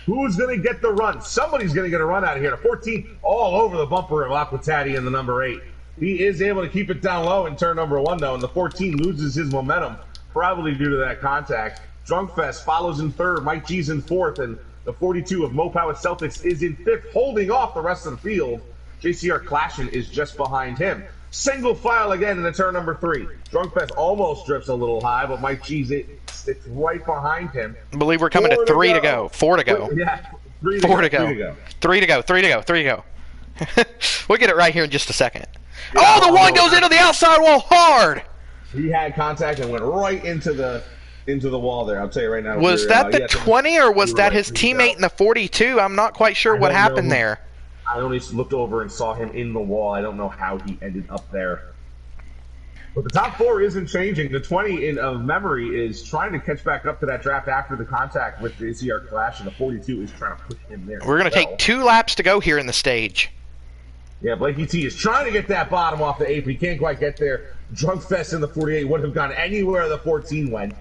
Who's going to get the run? Somebody's going to get a run out of here. The 14 all over the bumper of Aquatati in the number 8. He is able to keep it down low in turn number 1, though, and the 14 loses his momentum, probably due to that contact. Drunkfest follows in 3rd, Mike G's in 4th, and the 42 of Mopow at Celtics is in 5th, holding off the rest of the field. JCR Clashin is just behind him. Single file again in the turn number 3. Drunkfest almost drifts a little high, but Mike G's sits right behind him. I believe we're coming to 3 to go. 4 to go. Yeah, 4 to go. 3 to go. 3 to go. 3 to go. We'll get it right here in just a second. Yeah, oh, the one goes into the outside wall hard. He had contact and went right into the wall there. I'll tell you right now. Was that the 20 or was that his teammate in the 42? I'm not quite sure what happened there. I only looked over and saw him in the wall. I don't know how he ended up there. But the top 4 isn't changing. The 20 of memory is trying to catch back up to that draft after the contact with the ACR Clash, and the 42 is trying to push him there. We're going to take 2 laps to go here in the stage. Yeah, Blakey T is trying to get that bottom off the 8, but he can't quite get there. Drunkfest in the 48 would have gone anywhere the 14 went,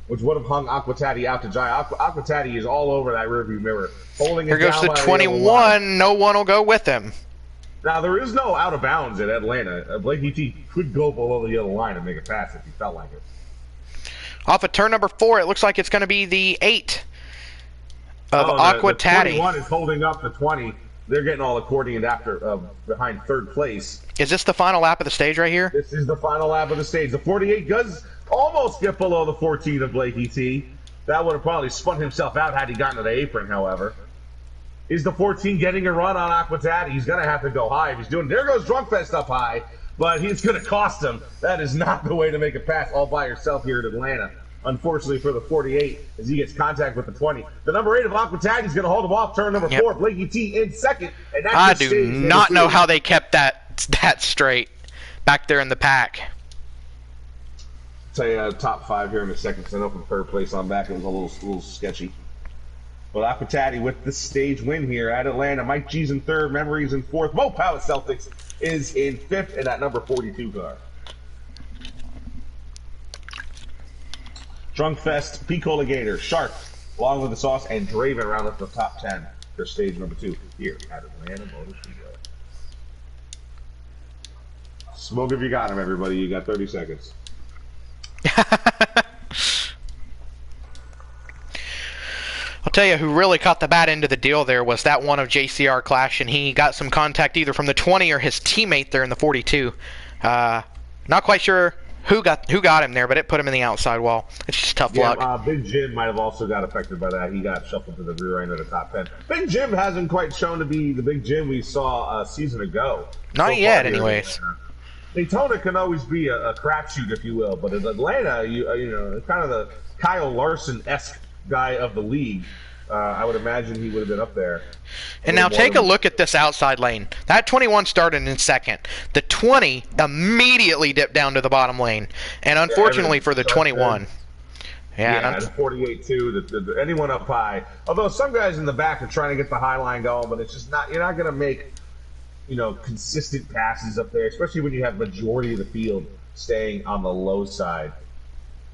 which would have hung Aquatati out to dry. Aquatati is all over that rearview mirror. Holding Here it goes down the by 21. No one will go with him. Now, there is no out of bounds at Atlanta. Blakey T could go below the yellow line and make it pass if he felt like it. Off of turn number 4, it looks like it's going to be the 8 of Aquatati. The 21 is holding up the 20. They're getting all accordioned after behind 3rd place. Is this the final lap of the stage right here? This is the final lap of the stage. The 48 does almost get below the 14 of Blakey T. That would have probably spun himself out had he gotten to the apron, however. Is the 14 getting a run on Aquatati? He's going to have to go high if he's doing. There goes Drunkfest up high, but it's going to cost him. That is not the way to make a pass all by yourself here at Atlanta. Unfortunately for the 48, as he gets contact with the 20. The number 8 of Aquatati is going to hold him off turn number 4. Blakey T in 2nd. And I do not know how they kept that straight back there in the pack. Tell you top 5 here in a second, because I know from 3rd place on back it was a little sketchy. But Aquatati with the stage win here at Atlanta. Mike G's in 3rd, Memories in 4th. Mopow at Celtics is in 5th in that number 42 car. Drunkfest, Pico Gator, Shark, along with the Sauce, and Draven round up the top 10 for stage number 2 here at Atlanta Motor Speedway. Smoke if you got him, everybody. You got 30 seconds. I'll tell you who really caught the bad end of the deal there was that one of JCR Clash, and he got some contact either from the 20 or his teammate there in the 42. Not quite sure who got him there, but it put him in the outside wall. It's just tough luck. Big Jim might have also got affected by that. He got shuffled to the rear end of the top 10. Big Jim hasn't quite shown to be the Big Jim we saw a season ago. Not yet, anyways. Daytona can always be a crapshoot, if you will, but in Atlanta, you know, kind of the Kyle Larson-esque guy of the league. I would imagine he would have been up there. And now take a look at this outside lane. That 21 started in 2nd. The 20 immediately dipped down to the bottom lane. And unfortunately for the 21. Yeah, the 48 too. Anyone up high. Although some guys in the back are trying to get the high line going, but it's just not. You're not going to make, consistent passes up there, especially when you have majority of the field staying on the low side.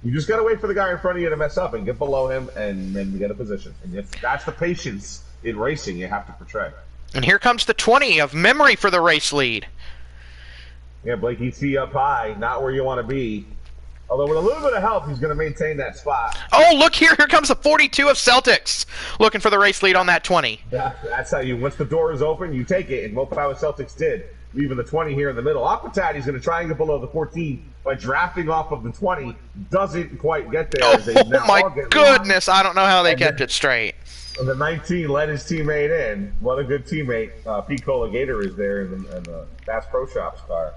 You just got to wait for the guy in front of you to mess up and get below him and then get a position. And that's the patience in racing you have to portray. And here comes the 20 of Memory for the race lead. Yeah, Blake, you see up high, not where you want to be. Although with a little bit of help, he's going to maintain that spot. Oh, look here. Here comes the 42 of Celtics. Looking for the race lead on that 20. That's how once the door is open, you take it. And Mopow Celtics did. Leaving the 20 here in the middle. Aquatati's going to try and get below the 14 by drafting off of the 20. Doesn't quite get there. Oh, my goodness. I don't know how they kept it straight. And the 19 let his teammate in. What a good teammate. Pete Gator is there in the Bass Pro Shops car.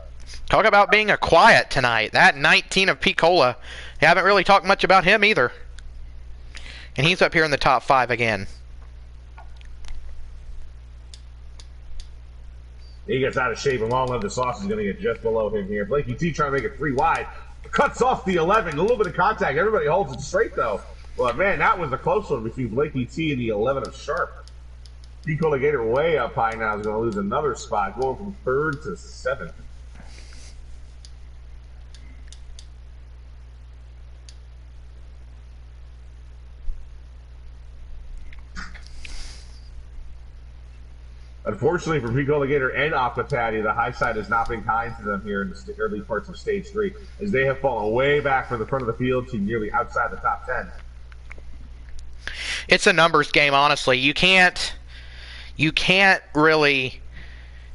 Talk about being a quiet tonight. That 19 of Picola. You haven't really talked much about him either. And he's up here in the top 5 again. He gets out of shape, and Long Live the Sauce is going to get just below him here. Blakey T trying to make it 3 wide. Cuts off the 11. A little bit of contact. Everybody holds it straight, though. But, man, that was a close one between Blakey T and the 11 of Sharp. Pico Gator way up high now is going to lose another spot, going from 3rd to 7th. Unfortunately for Pico Gator and Aquatati, the high side has not been kind to them here in the early parts of Stage 3, as they have fallen way back from the front of the field to nearly outside the top 10. It's a numbers game, honestly. You can't really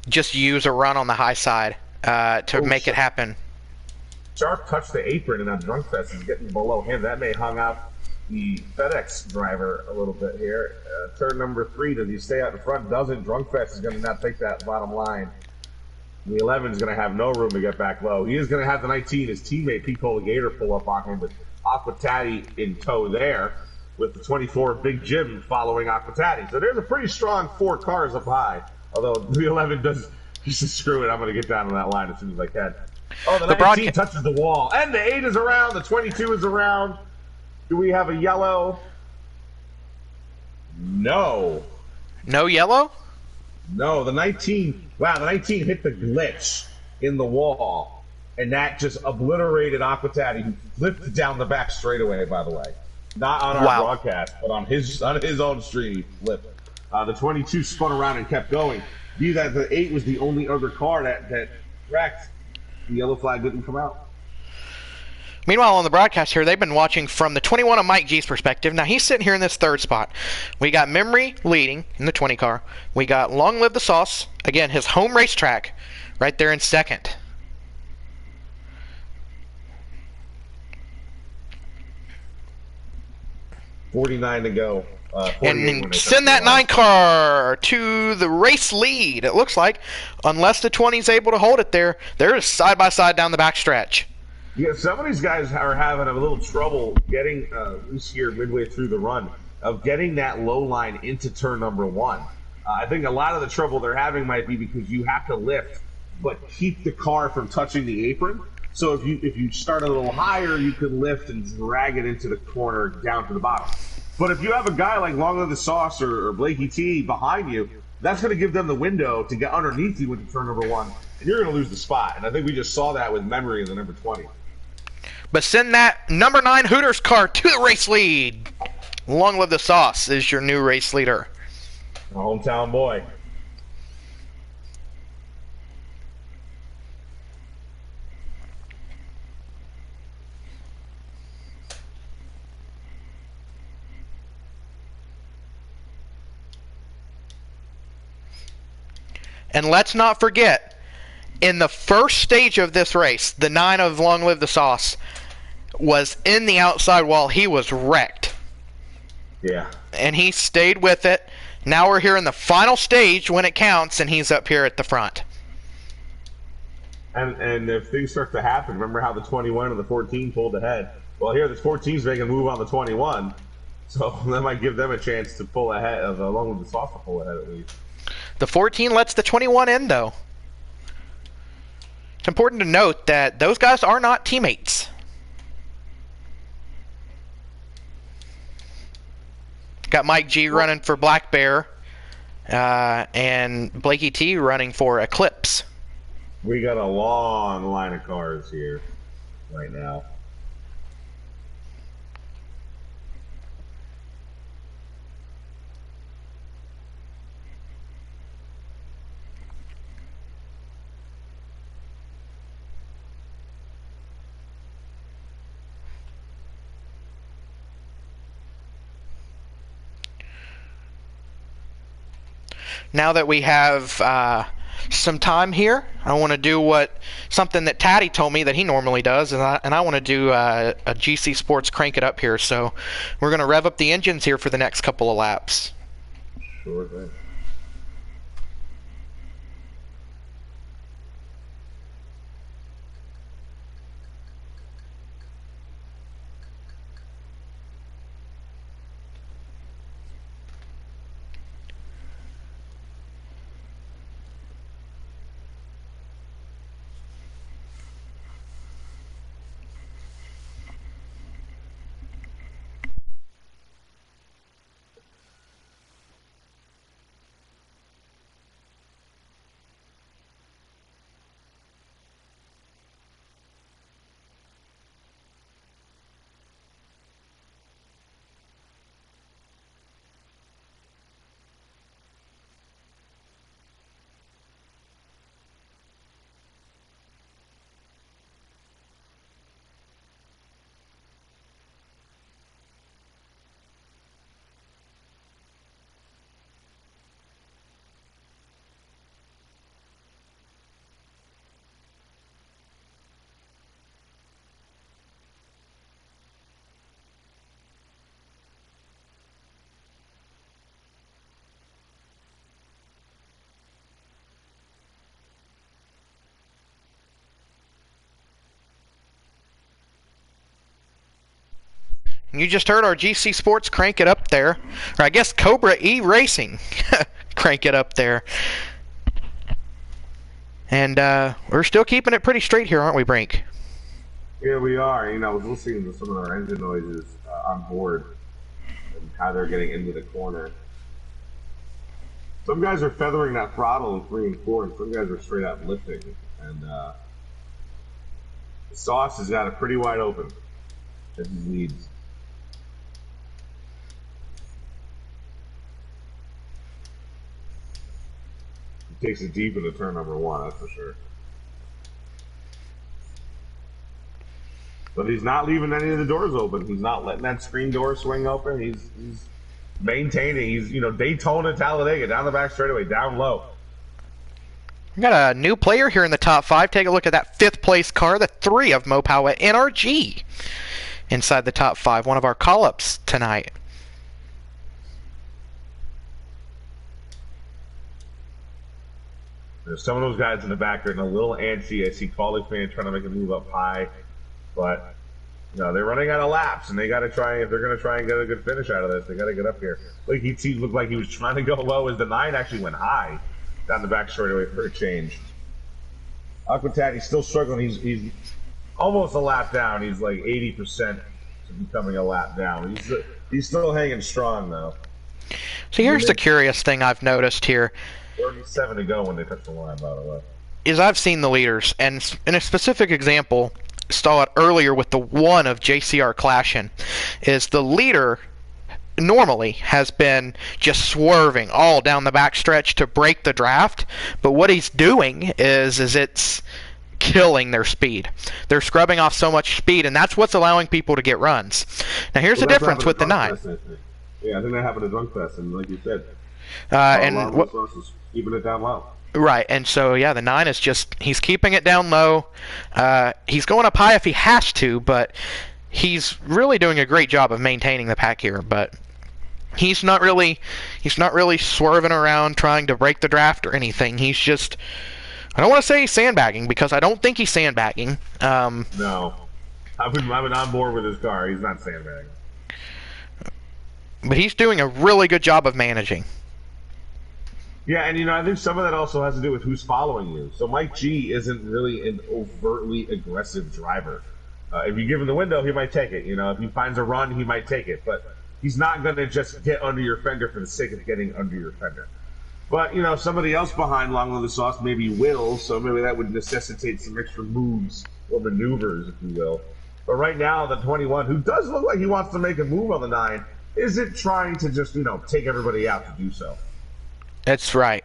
just use a run on the high side to make it happen. Sharp touched the apron, and now Drunkfest is getting below him. That may hung out the FedEx driver a little bit here. Turn number 3, does he stay out in front? Doesn't. Drunkfest is going to not take that bottom line. The 11 is going to have no room to get back low. He is going to have the 19, his teammate Pico Gator, pull up on him with Aquatati in tow there, with the 24 Big Jim following Aquatati. So there's a pretty strong 4 cars up high, although the 11 does just screw it. I'm going to get down on that line as soon as I can. Oh, the 19 touches the wall, and the 8 is around, the 22 is around. Do we have a yellow? No. No yellow? No, the 19, wow, the 19 hit the glitch in the wall, and that just obliterated Aquatati, who flipped down the back straightaway, by the way. Not on our broadcast, but on his own stream, he flipped. The 22 spun around and kept going. Be that the 8 was the only other car that wrecked. The yellow flag didn't come out. Meanwhile, on the broadcast here, they've been watching from the 21 of Mike G's perspective. Now, he's sitting here in this 3rd spot. We got Memory leading in the 20 car. We got Long Live the Sauce, again, his home racetrack, right there in 2nd. $49 to go. And send that 9 car to the race lead, it looks like. Unless the 20 is able to hold it there, they're just side by side down the back stretch. Yeah, some of these guys are having a little trouble getting, loose here midway through the run, of getting that low line into turn number 1. I think a lot of the trouble they're having might be because you have to lift, but keep the car from touching the apron. So if you start a little higher, you can lift and drag it into the corner down to the bottom. But if you have a guy like Long Live the Sauce or Blakey T behind you, that's going to give them the window to get underneath you into turn number 1, and you're going to lose the spot. And I think we just saw that with Memory in the number 20. But send that number 9 Hooters car to the race lead. Long Live the Sauce is your new race leader. A hometown boy. And let's not forget, in the first stage of this race, the 9 of Long Live the Sauce was in the outside wall. He was wrecked. Yeah. And he stayed with it. Now we're here in the final stage when it counts, and he's up here at the front. And if things start to happen, remember how the 21 and the 14 pulled ahead? Well, here the 14's making a move on the 21, so that might give them a chance to pull ahead, along with the Sauce to pull ahead at least. The 14 lets the 21 in, though. It's important to note that those guys are not teammates. Got Mike G running for Black Bear, and Blakey T running for Eclipse. We got a long line of cars here right now. Now that we have some time here, I want to do something that Taddy told me that he normally does, and I want to do a GC Sports Crank It Up here. So we're going to rev up the engines here for the next couple of laps. Sure thing. You just heard our GC Sports crank it up there. Or I guess Cobra E Racing crank it up there. And we're still keeping it pretty straight here, aren't we, Brink? Yeah, we are. I was listening to some of our engine noises on board and how they're getting into the corner. Some guys are feathering that throttle in 3 and 4, and some guys are straight out lifting. And the Sauce has got it pretty wide open as he leads. He takes it deep into turn number 1, that's for sure. But he's not leaving any of the doors open. He's not letting that screen door swing open. He's maintaining. He's, Daytona, Talladega, down the back straightaway, down low. We got a new player here in the top 5. Take a look at that 5th place car, the 3 of Mopowa NRG, inside the top 5. One of our call-ups tonight. There's some of those guys in the back are getting a little antsy. I see Colleague fan trying to make a move up high, but they're running out of laps, and they got to try. If they're going to try and get a good finish out of this, they got to get up here. Like he looked like he was trying to go low as the 9 actually went high down the back straightaway for a change. Aquatati's still struggling. He's almost a lap down. He's like 80% to becoming a lap down. He's still hanging strong though. So here's the curious thing I've noticed here. 37 to go when they touch the line, by the way. Is I've seen the leaders, and in a specific example, saw it earlier with the 1 of JCR Clashin, is the leader normally has been just swerving all down the backstretch to break the draft, but what he's doing is it's killing their speed. They're scrubbing off so much speed, and that's what's allowing people to get runs. Now here's the difference with the 9. Yeah, I think that happened at Drunk Fest, and like you said, and what is keeping it down low. Right, and so yeah, the 9 is he's keeping it down low. He's going up high if he has to, but he's really doing a great job of maintaining the pack here. But he's not really swerving around trying to break the draft or anything. He's just, I don't want to say he's sandbagging, because I don't think he's sandbagging. No, I've been on board with his car. He's not sandbagging. But he's doing a really good job of managing. Yeah, and I think some of that also has to do with who's following you. So Mike G isn't really an overtly aggressive driver. If you give him the window, he might take it. If he finds a run, he might take it. But he's not going to just get under your fender for the sake of getting under your fender. But, somebody else behind Long Live the Sauce maybe will, so maybe that would necessitate some extra moves or maneuvers, if you will. But right now, the 21, who does look like he wants to make a move on the 9, isn't trying to just, take everybody out to do so. That's right.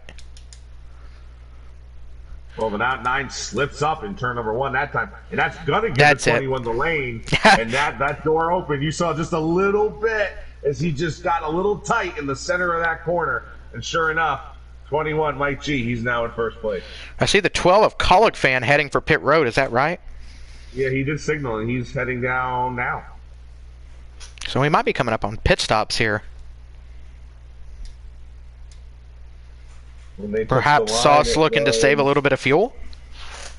Well, the 9 slips up in turn number 1 that time, and that's gonna give the 21 the lane. And that door opened. You saw just a little bit as he just got a little tight in the center of that corner, and sure enough, 21 Mike G. He's now in first place. I see the 12 of Colleague fan heading for pit road. Is that right? Yeah, he did signal, and he's heading down now. So he might be coming up on pit stops here. Perhaps Sauce looking to save a little bit of fuel?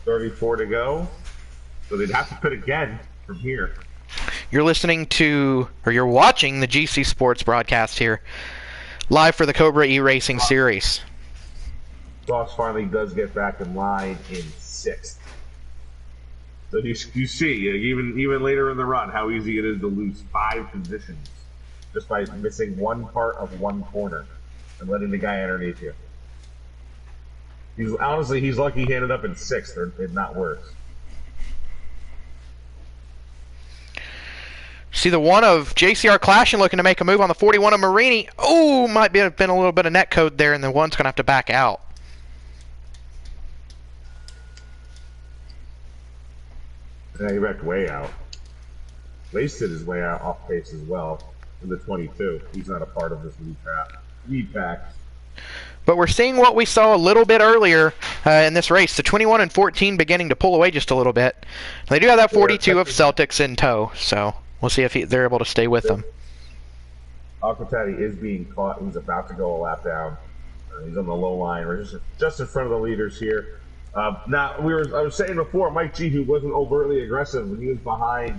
34 to go. So they'd have to pit again from here. You're listening to, or you're watching the GC Sports broadcast here, live for the Cobra E Racing Series. Sauce finally does get back in line in 6th. So you see, even later in the run, how easy it is to lose 5 positions just by missing one part of one corner and letting the guy underneath you. He's lucky he ended up in 6th, if not worse. See the 1 of JCR Clashin looking to make a move on the 41 of Marini. Oh, might have been a little bit of net code there, and the 1's going to have to back out. Yeah, he backed way out. Wasted his way out off pace as well in the 22. He's not a part of this lead pack. But we're seeing what we saw a little bit earlier in this race. The 21 and 14 beginning to pull away just a little bit. They do have that 42 of Celtics in tow, so we'll see if they're able to stay with them. Aquatati is being caught. He's about to go a lap down. He's on the low line. We're just in front of the leaders here. Now, I was saying before, Mike G, who wasn't overtly aggressive when he was behind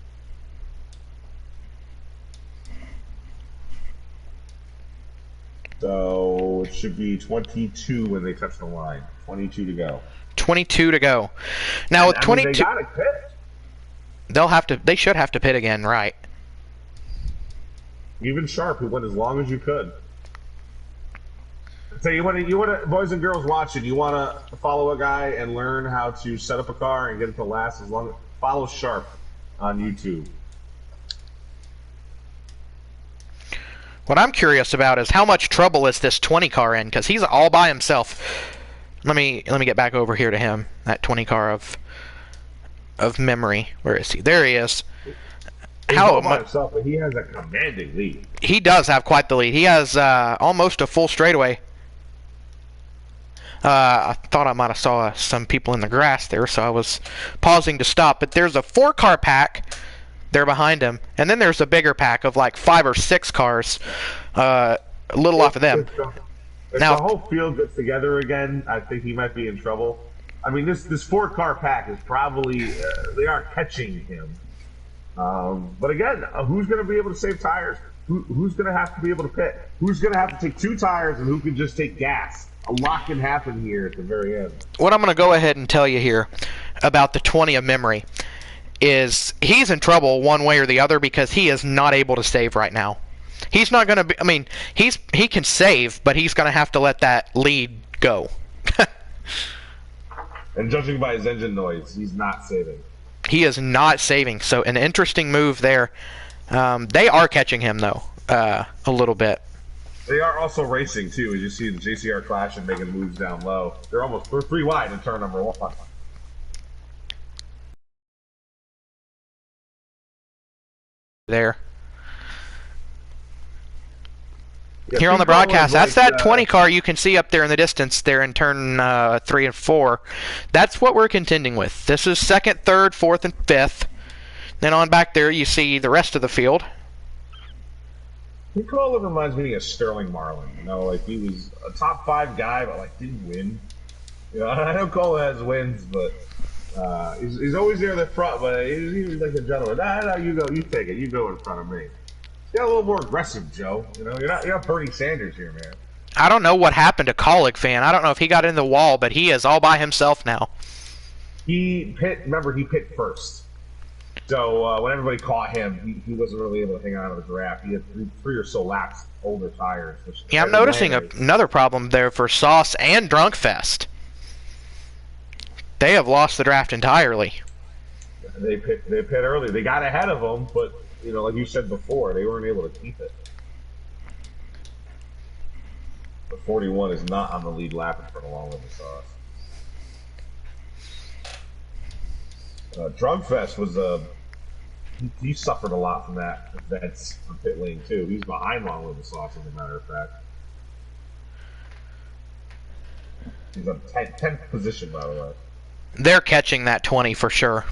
So it should be 22 when they touch the line. 22 to go. 22 to go. Now with I mean, they 22, got it pit. they should have to pit again, right? Even Sharp, who went as long as you could. So you want to, boys and girls watching, you want to follow a guy and learn how to set up a car and get it to last as long. Follow Sharp on YouTube. What I'm curious about is how much trouble is this 20 car in, because he's all by himself. Let me get back over here to him. That 20 car of memory. Where is he? There he is. He's all by himself, but he has a commanding lead. He does have quite the lead. He has almost a full straightaway. I thought I might have saw some people in the grass there, so I was pausing to stop. But there's a 4-car pack there behind him, and then there's a bigger pack of like 5 or 6 cars, a little off of them. If Now, the whole field gets together again, I think he might be in trouble. I mean, this 4-car pack is probably they aren't catching him. But again, who's going to be able to save tires? Who's going to have to be able to pit? Who's going to have to take 2 tires, and who can just take gas? A lot can happen here at the very end. What I'm going to go ahead and tell you here about the 20 of memory is he's in trouble one way or the other because he is not able to save right now. He's not going to be, I mean, he can save, but he's going to have to let that lead go. And judging by his engine noise, he's not saving. He is not saving, so an interesting move there. They are catching him, though, a little bit. They are also racing, too, as you see the JCR clash and making moves down low. They're 3 wide in turn number 1. There. Yeah, Here on the broadcast, that's that 20 car you can see up there in the distance there in turn 3 and 4. That's what we're contending with. This is 2nd, 3rd, 4th, and 5th. Then on back there you see the rest of the field. Nicola reminds me of Sterling Marlin. You know, like he was a top 5 guy, but like didn't win. You know, I know Cole has wins, but he's always there in the front. But he's like a gentleman. No, you go, you take it, you go in front of me. Get a little more aggressive, Joe. You know, you're not Bernie Sanders here, man. I don't know what happened to Colleague Fan. I don't know if he got in the wall, but he is all by himself now. Remember, he pit first. So when everybody caught him, he wasn't really able to hang on to the draft. He had three or so laps older tires. Yeah, I'm noticing another problem there for Sauce and Drunkfest. They have lost the draft entirely. They pit early. They got ahead of them, but you know, like you said before, they weren't able to keep it. The 41 is not on the lead lap for the long with the Sauce. Drugfest was he suffered a lot from that events from pit lane too. He's behind long with the Sauce, as a matter of fact. He's on 10th position, by the way. They're catching that 20 for sure.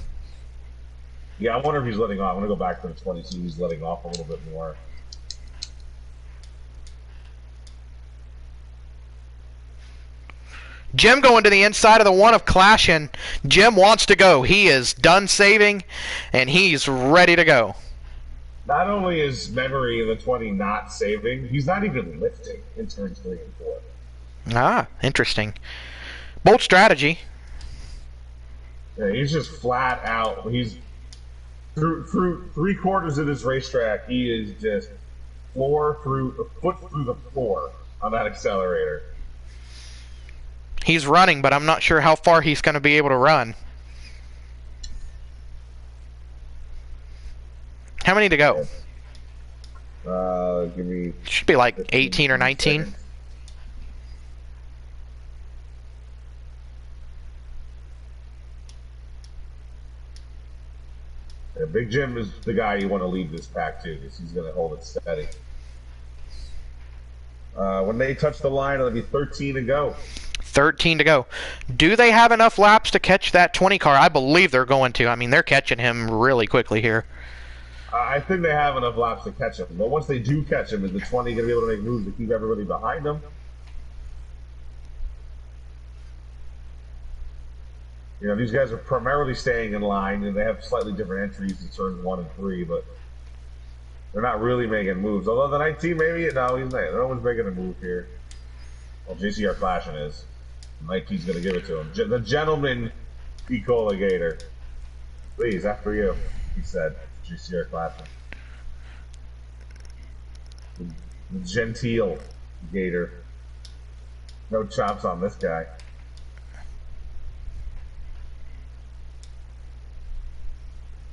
Yeah, I wonder if he's letting off. I'm gonna go back to the 20, see if he's letting off a little bit more. Jim going to the inside of the 1 of Clash, and Jim wants to go. He is done saving, and he's ready to go. Not only is Memory in the 20 not saving, he's not even lifting in turns 3 and 4. Ah, interesting. Bold strategy. Yeah, he's just flat out. He's through 3/4 of his racetrack. He is just foot through the floor on that accelerator. He's running, but I'm not sure how far he's going to be able to run. How many to go? Give me... Should be like 18 or 19. Seconds. Yeah, Big Jim is the guy you want to lead this pack to, because he's going to hold it steady. When they touch the line, it'll be 13 to go. 13 to go. Do they have enough laps to catch that 20 car? I believe they're going to. I mean, they're catching him really quickly here. I think they have enough laps to catch him. But once they do catch him, is the 20 going to be able to make moves to keep everybody behind him? You know, these guys are primarily staying in line, and they have slightly different entries in turns 1 and 3, but They're not really making moves. Although the 19, maybe, no, he's not. No one's making a move here. Well, JCR Clashing is. Nike's going to give it to him. The gentleman, Picola Gator. Please, after you, he said. JCR Clashing. The genteel Gator. No chops on this guy.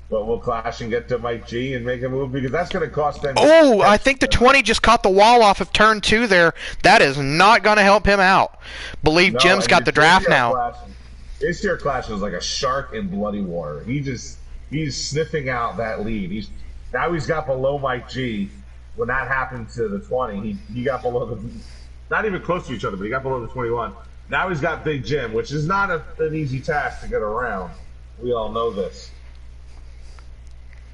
But will Clash and get to Mike G and make a move? Because that's going to cost them... Oh, I think the 20 just caught the wall off of turn 2 there. That is not going to help him out. Believe Jim's got the draft now. This year Clash is like a shark in bloody water. He's sniffing out that lead. Now he's got below Mike G. When that happened to the 20, he got below the... Not even close to each other, but he got below the 21. Now he's got Big Jim, which is not an easy task to get around. We all know this.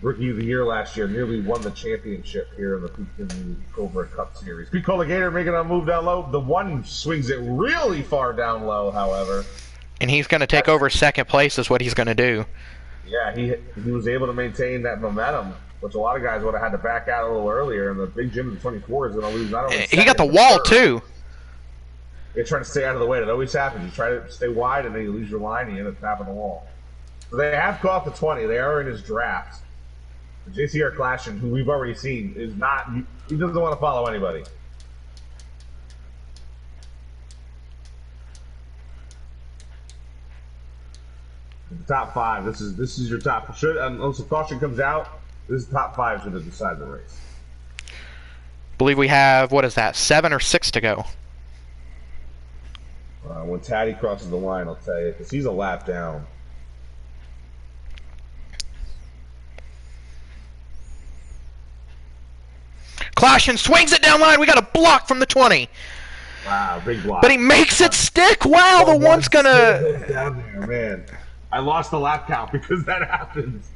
Rookie of the Year last year, nearly won the championship here in the Cobra Cup Series. Picola Gator making a move down low. The 1 swings it really far down low, however. And he's going to take over second place is what he's going to do. Yeah, he was able to maintain that momentum, which a lot of guys would have had to back out a little earlier, and the Big Jim in the 24 is going to lose not only he got the wall, too. You're trying to stay out of the way. That always happens. You try to stay wide, and then you lose your line, and you end up tapping the wall. So they have caught the 20. They are in his draft. The JCR Clashing, who we've already seen, is not... He doesn't want to follow anybody. The top 5. This is your top. Unless the caution comes out, this is top 5 going to decide the race. Believe we have, what is that, 7 or 6 to go. When Taddy crosses the line, I'll tell you, because he's a lap down. Clashing swings it down line. We got a block from the 20. Wow, big block. But he makes it stick. Wow, the 1's going to... Down there, man. I lost the lap count because that happens.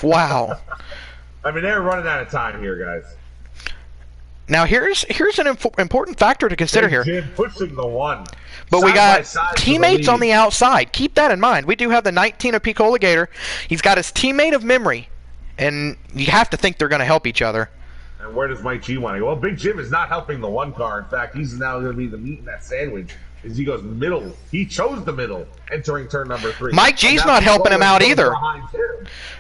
Wow. I mean, they're running out of time here, guys. Now, here's an important factor to consider here. Jim pushing the 1. But we got teammates on the outside. Keep that in mind. We do have the 19 of Picola Gator. He's got his teammate of Memory. And you have to think they're going to help each other. And where does Mike G want to go? Well, Big Jim is not helping the 1 car. In fact, he's now going to be the meat in that sandwich. As he goes middle. He chose the middle, entering turn number 3. Mike G's not helping him out either.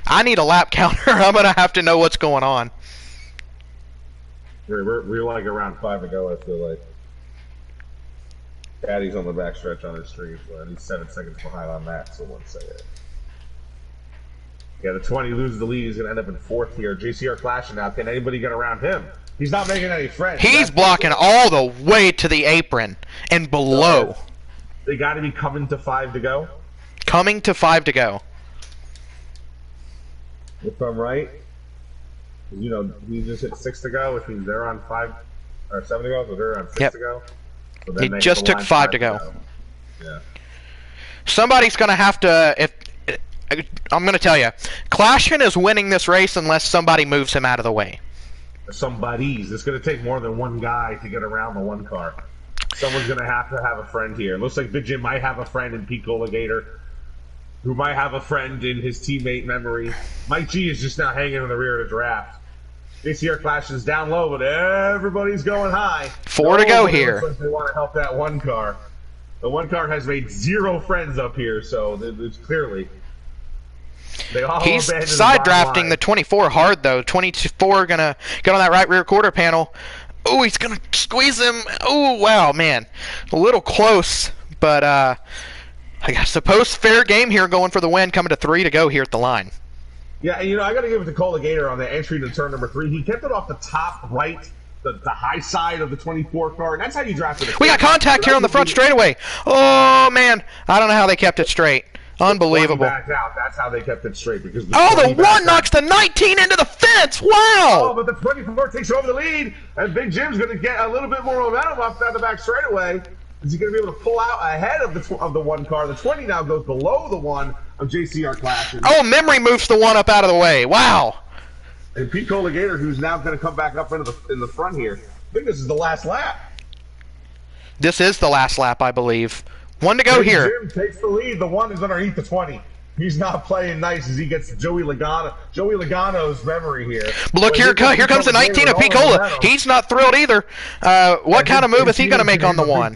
I need a lap counter. I'm going to have to know what's going on. We're like around 5 to go, I feel like. Daddy's on the back stretch on his stream, so he's 7 seconds behind on that, so 1 second. Yeah, the 20 loses the lead. He's going to end up in 4th here. JCR Clashing now. Can anybody get around him? He's not making any friends. He's blocking all the way to the apron and below. They got to be coming to 5 to go? Coming to 5 to go. If I'm right. You know, he just hit 6 to go, which means they're on 5 or 7 to go, so they're on 6 to go. So he just took 5 to go. Yeah. Somebody's going to have to... I'm going to tell you, Clashing is winning this race unless somebody moves him out of the way. Somebody's. It's going to take more than 1 guy to get around the 1 car. Someone's going to have a friend here. It looks like Big Jim might have a friend in Picola Gator, who might have a friend in his teammate Memory. Mike G is just now hanging in the rear of the draft. JCR Clash is down low, but everybody's going high. 4 to go here. Like they want to help that 1 car. The 1 car has made 0 friends up here, so it's clearly... He's side drafting the 24 hard though. 24 gonna get on that right rear quarter panel. Oh, he's gonna squeeze him. Oh, wow, man, a little close, but I suppose fair game here, going for the win, coming to 3 to go here at the line. Yeah, and I got to give it to Picola Gator on the entry to turn number 3. He kept it off the top right, the high side of the 24 car, and that's how you drafted it. We got contact here on the front straightaway. Oh man, I don't know how they kept it straight. Unbelievable. Back out. That's how they kept it straight. Because the 1 knocks the 19 into the fence. Wow! Oh, but the 24 takes over the lead, and Big Jim's going to get a little bit more momentum off down the back straightaway. Is he going to be able to pull out ahead of the 1 car? The 20 now goes below the 1 of JCR Clash. Oh, Memory moves the 1 up out of the way. Wow! And Picola Gator, who's now going to come back up in the front here. I think this is the last lap. This is the last lap, I believe. 1 to go here. Jim takes the lead. The 1 is underneath the 20. He's not playing nice as he gets Joey Logano's memory here. But look, here comes the 19 of Piccola. He's not thrilled either. What kind of move is he going to make on the one?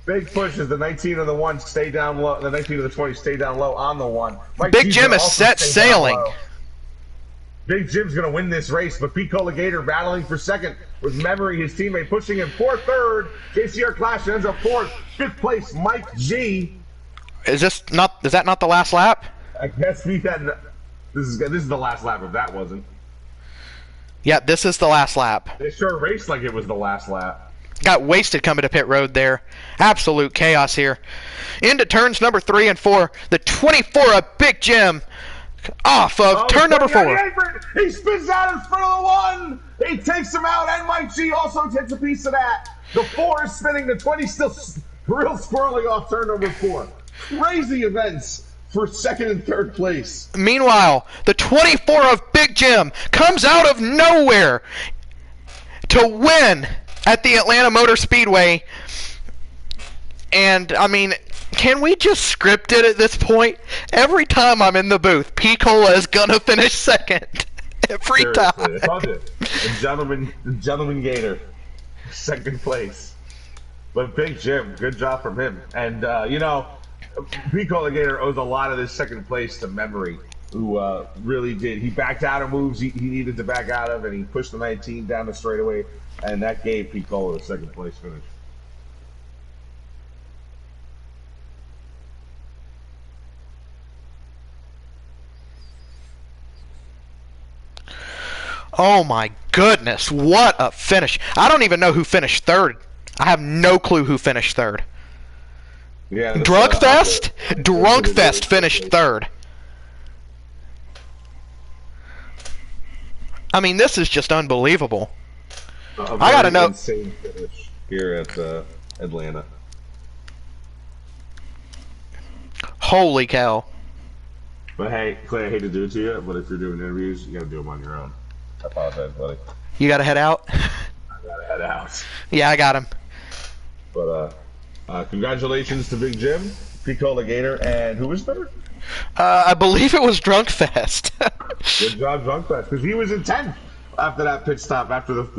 Big push as the 19 of the 1 stay down low. The 19 of the 20 stay down low on the 1. Big Jim is set sailing. Big Jim's going to win this race, but Piccola Gator battling for second with Memory, his teammate, pushing him for third. JCR Clash ends up fourth. Fifth place, Mike G. Is that not the last lap? I guess we had. This is the last lap if that wasn't. Yeah, this is the last lap. They sure raced like it was the last lap. Got wasted coming to pit road there. Absolute chaos here. Into turns number 3 and 4. The 24 of Big Jim off of turn number 4. He spins out in front of the 1. He takes him out, and Mike G also takes a piece of that. The 4 is spinning. The 20 still real squirreling off turn number 4. Crazy events for second and third place. Meanwhile, the 24 of Big Jim comes out of nowhere to win at the Atlanta Motor Speedway. And, I mean, can we just script it at this point? Every time I'm in the booth, Piccola is going to finish second. Every time. The gentleman Gator, second place. But Big Jim, good job from him. And, Piccola Gator owes a lot of this second place to Memory, who really did. He backed out of moves he needed to back out of, and he pushed the 19 down the straightaway, and that gave Piccola the second place finish. Oh my goodness, what a finish. I don't even know who finished third. I have no clue who finished third. Yeah, Drunkfest? Drunkfest finished third. I mean, this is just unbelievable. I gotta know. Insane finish here at Atlanta. Holy cow. But hey, Clay, I hate to do it to you, but if you're doing interviews, you gotta do them on your own. I apologize, buddy. You gotta head out? I gotta head out. Yeah, I got him. But, congratulations to Big Jim, Piccola Gator, and who was third? I believe it was Drunkfest. Good job, Drunkfest, because he was in 10th after that pit stop, after the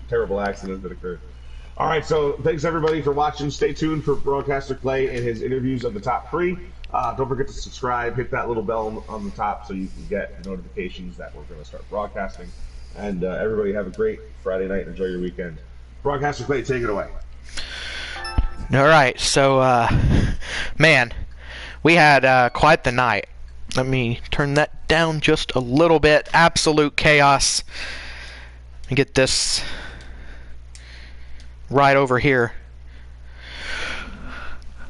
terrible accident that occurred. All right, so thanks everybody for watching. Stay tuned for Broadcaster Clay and his interviews of the top 3. Don't forget to subscribe, hit that little bell on the top so you can get notifications that we're going to start broadcasting. And everybody have a great Friday night. Enjoy your weekend. Broadcaster Clay, take it away. All right, so, man, we had quite the night. Let me turn that down just a little bit. Absolute chaos. Let me get this right over here.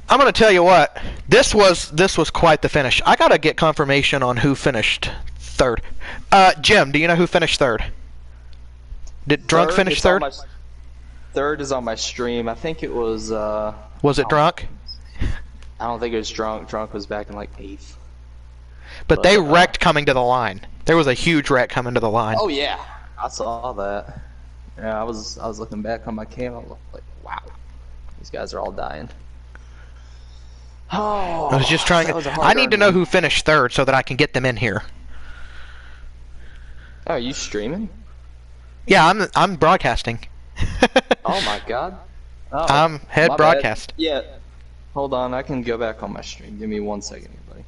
I'm going to tell you what, this was quite the finish. I got to get confirmation on who finished third. Jim, do you know who finished third? Did Drunk finish third? Third is on my stream. I think it was... was it Drunk? I don't think it was Drunk. Drunk was back in, like, 8th. But they wrecked coming to the line. There was a huge wreck coming to the line. Oh, yeah. I saw that. Yeah, I was looking back on my camera. I was like, wow. These guys are all dying. Oh, I was just trying. I need to know who finished third so that I can get them in here. Oh, are you streaming? Yeah, I'm broadcasting. Oh my god. Oh, I'm head broadcast. Bad. Yeah. Hold on, I can go back on my stream. Give me 1 second, everybody.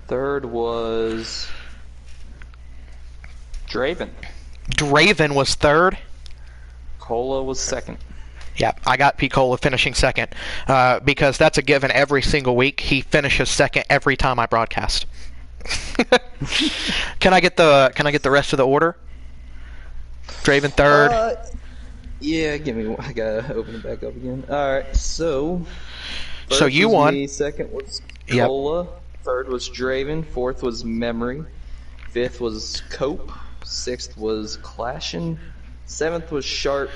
Third was Draven. Draven was third. Cola was second. Yeah, I got Piccola finishing second because that's a given every single week. He finishes second every time I broadcast. Can I get the rest of the order? Draven third. Yeah, give me. I gotta open it back up again. All right, so. So you won. Me, second was Cola. Yep. Third was Draven. Fourth was Memory. Fifth was Cope. Sixth was Clashin'. Seventh was Sharp.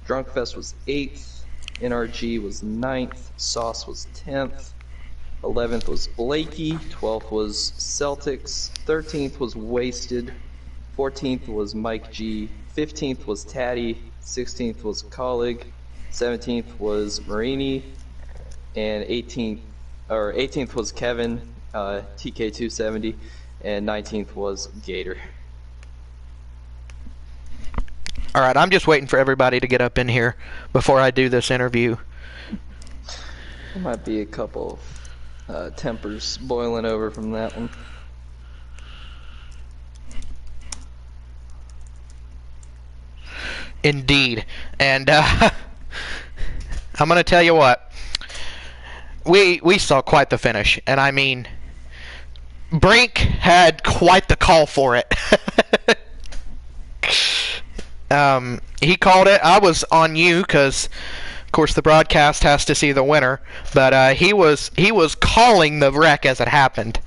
Drunkfest was 8th. NRG was 9th. Sauce was 10th. 11th was Blakey. 12th was Celtics. 13th was Wasted. 14th was Mike G. 15th was Taddy. 16th was Colleague. 17th was Marini. And 18th was Kevin, TK270. And 19th was Gator. All right, I'm just waiting for everybody to get up in here before I do this interview. There might be a couple tempers boiling over from that one. Indeed. And I'm going to tell you what. We saw quite the finish. And I mean, Brink had quite the call for it. He called it. I was on you because, of course, the broadcast has to see the winner. But he was calling the wreck as it happened.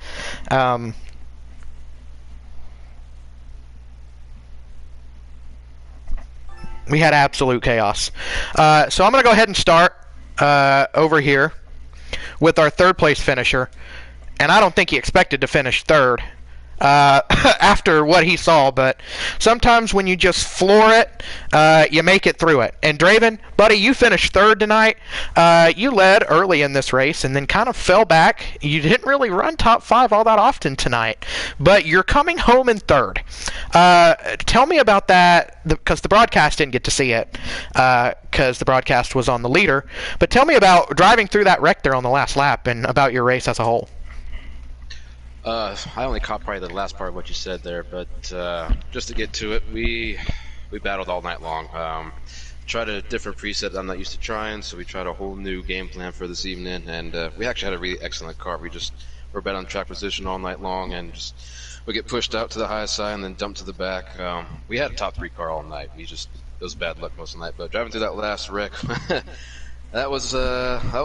We had absolute chaos. So I'm going to go ahead and start over here with our third place finisher. And I don't think he expected to finish third after what he saw, but sometimes when you just floor it, you make it through it. And Draven, buddy, you finished third tonight. You led early in this race and then kind of fell back. You didn't really run top 5 all that often tonight, but you're coming home in third. Tell me about that, because the broadcast didn't get to see it, because the broadcast was on the leader. But tell me about driving through that wreck there on the last lap and about your race as a whole. I only caught probably the last part of what you said there, but just to get to it, we battled all night long. Tried a different preset that I'm not used to trying, so we tried a whole new game plan for this evening, and we actually had a really excellent car. We're bet on track position all night long, and we get pushed out to the high side and then dumped to the back. We had a top 3 car all night. It was bad luck most of the night, but driving through that last wreck. That was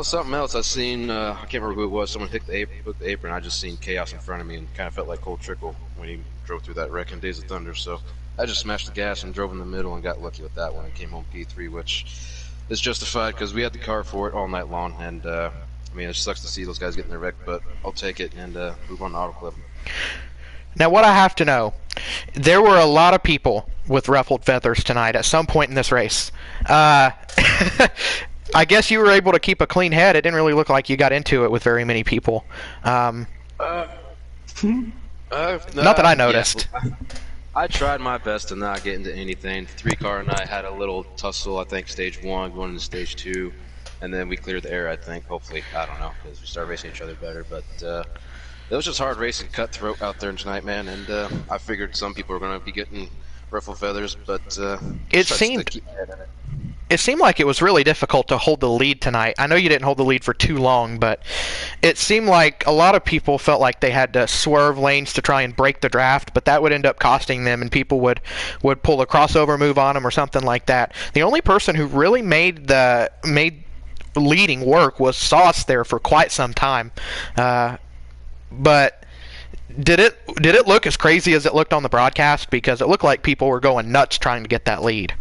something else. I seen I can't remember who it was. Someone hooked the apron. I just seen chaos in front of me and kind of felt like Cole Trickle when he drove through that wreck in Days of Thunder. So I just smashed the gas and drove in the middle and got lucky with that one and came home P3, which is justified because we had the car for it all night long. And I mean, it sucks to see those guys getting their wreck, but I'll take it and move on to Auto Club. Now, what I have to know, there were a lot of people with ruffled feathers tonight at some point in this race. I guess you were able to keep a clean head. It didn't really look like you got into it with very many people. Not that I noticed. Yeah, I tried my best to not get into anything. 3-car and I had a little tussle, I think, stage 1, going into stage 2, and then we cleared the air, I think, hopefully. I don't know, because we started racing each other better. But it was just hard racing, cutthroat out there tonight, man, and I figured some people were going to be getting ruffled feathers, but it seemed like it was really difficult to hold the lead tonight. I know you didn't hold the lead for too long, but it seemed like a lot of people felt like they had to swerve lanes to try and break the draft, but that would end up costing them, and people would pull a crossover move on them or something like that. The only person who really made leading work was Sauce there for quite some time. But did it look as crazy as it looked on the broadcast? Because it looked like people were going nuts trying to get that lead.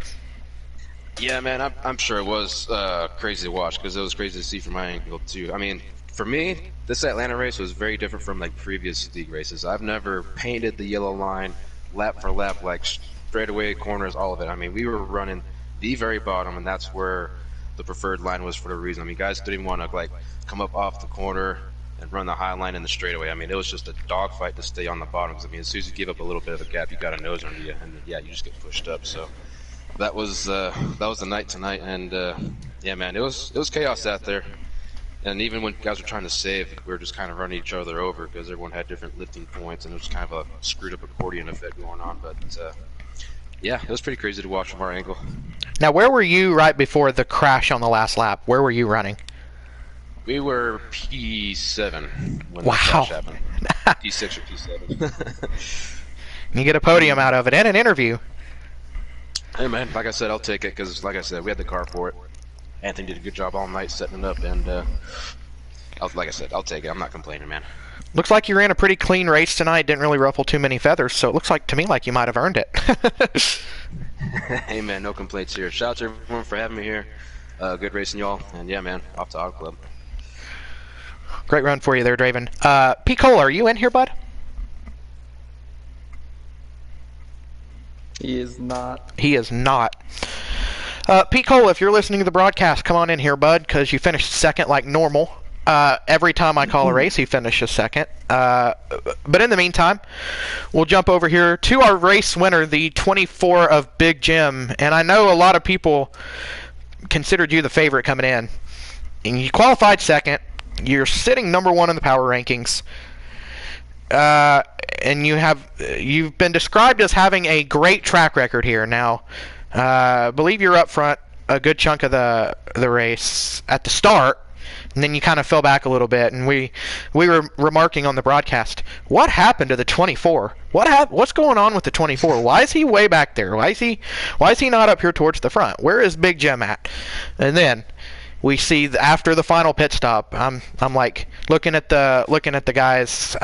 Yeah, man, I'm sure it was crazy to watch because it was crazy to see from my angle too. I mean, for me, this Atlanta race was very different from like previous league races. I've never painted the yellow line lap for lap, like straightaway corners, all of it. I mean, we were running the very bottom, and that's where the preferred line was for the reason. I mean, guys didn't want to like come up off the corner and run the high line in the straightaway. I mean, it was just a dogfight to stay on the bottom. Because I mean, as soon as you give up a little bit of a gap, you got a nose under you, and yeah, you just get pushed up. So that was the night tonight, and yeah, man, it was chaos out there. And even when guys were trying to save, we were just kind of running each other over because everyone had different lifting points, and it was kind of a screwed up accordion effect going on. But yeah, it was pretty crazy to watch from our angle. Now, where were you right before the crash on the last lap? Where were you running? We were P7 when the wow. crash happened. P6 or P7. You get a podium out of it and an interview. Hey, man, like I said, I'll take it because, like I said, we had the car for it. Anthony did a good job all night setting it up, and like I said, I'll take it. I'm not complaining, man. Looks like you ran a pretty clean race tonight. Didn't really ruffle too many feathers, so it looks like to me like you might have earned it. Hey, man, no complaints here. Shout out to everyone for having me here. Good racing, y'all. And yeah, man, off to Auto Club. Great run for you there, Draven. Pete Cole, are you in here, bud? He is not. He is not. Pete Cole, if you're listening to the broadcast, come on in here, bud, because you finished second like normal. Every time I call a race, he finishes second. But in the meantime, we'll jump over here to our race winner, the 24 of Big Jim. And I know a lot of people considered you the favorite coming in. And you qualified second. You're sitting number 1 in the power rankings. And you've been described as having a great track record here. Now, I believe you're up front a good chunk of the race at the start, and then you kind of fell back a little bit. And we were remarking on the broadcast, what happened to the 24? What's going on with the 24? Why is he way back there? Why is he not up here towards the front? Where is Big Jim at? And then we see after the final pit stop, I'm like looking at the guys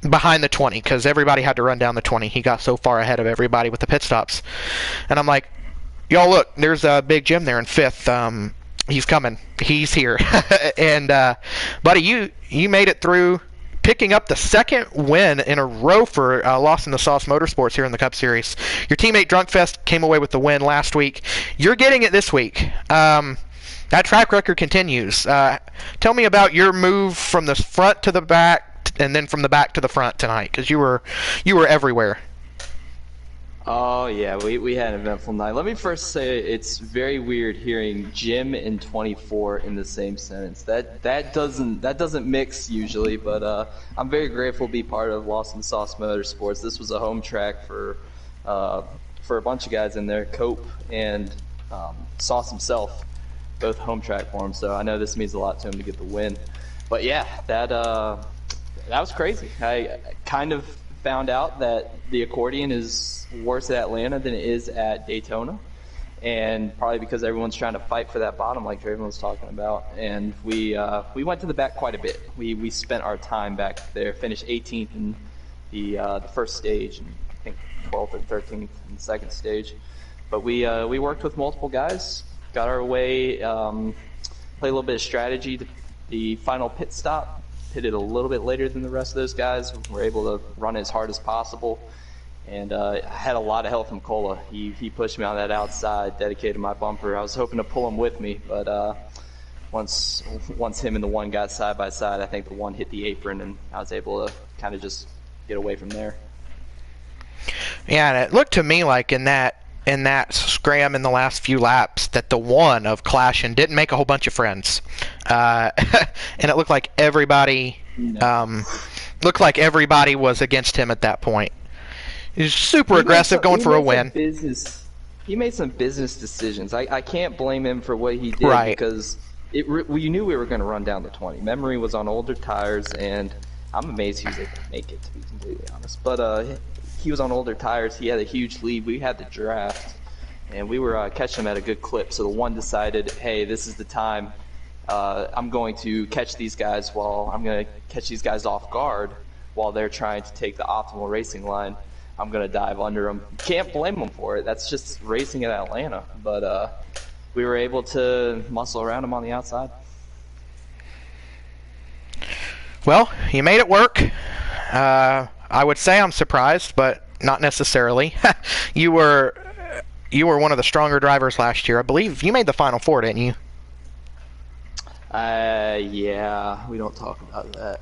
behind the 20, because everybody had to run down the 20. He got so far ahead of everybody with the pit stops, and I'm like, y'all look, there's Big Jim there in 5th. He's coming. He's here. And buddy, you made it through, picking up the 2nd win in a row for Lost in the Sauce Motorsports here in the Cup Series. Your teammate Drunkfest came away with the win last week. You're getting it this week. That track record continues. Tell me about your move from the front to the back, and then from the back to the front tonight, because you were everywhere. Oh yeah, we had an eventful night. Let me first say it's very weird hearing Jim and 24 in the same sentence. That doesn't mix usually, but I'm very grateful to be part of Lost in the Sauce Motorsports. This was a home track for a bunch of guys in there. Cope and Sauce himself, both home track for him. So I know this means a lot to him to get the win. But yeah, that was crazy. I kind of found out that the accordion is worse at Atlanta than it is at Daytona, and probably because everyone's trying to fight for that bottom, like Draven was talking about. And we went to the back quite a bit. We spent our time back there. Finished 18th in the first stage, and I think 12th or 13th in the second stage. But we worked with multiple guys, got our way, played a little bit of strategy. The final pit stop, pitted a little bit later than the rest of those guys. We were able to run as hard as possible, and I had a lot of help from Cola. He pushed me on that outside, dedicated my bumper. I was hoping to pull him with me, but once him and the one got side by side, I think the one hit the apron, and I was able to kind of just get away from there. Yeah, and it looked to me like in that scram in the last few laps that the one of Clashin didn't make a whole bunch of friends, and it looked like everybody was against him at that point. He was super aggressive, going for a win. He made some business decisions. I can't blame him for what he did, right, because you knew we were going to run down the 20. Memory was on older tires, and I'm amazed he was able to make it, to be completely honest. But he was on older tires. He had a huge lead. We had the draft, and we were catching him at a good clip. So the one decided, hey, this is the time. I'm going to catch these guys off guard while they're trying to take the optimal racing line. I'm going to dive under them. Can't blame them for it. That's just racing at Atlanta. But we were able to muscle around them on the outside. Well, you made it work. I would say I'm surprised, but not necessarily. You were one of the stronger drivers last year. I believe you made the Final Four, didn't you? Yeah, we don't talk about that.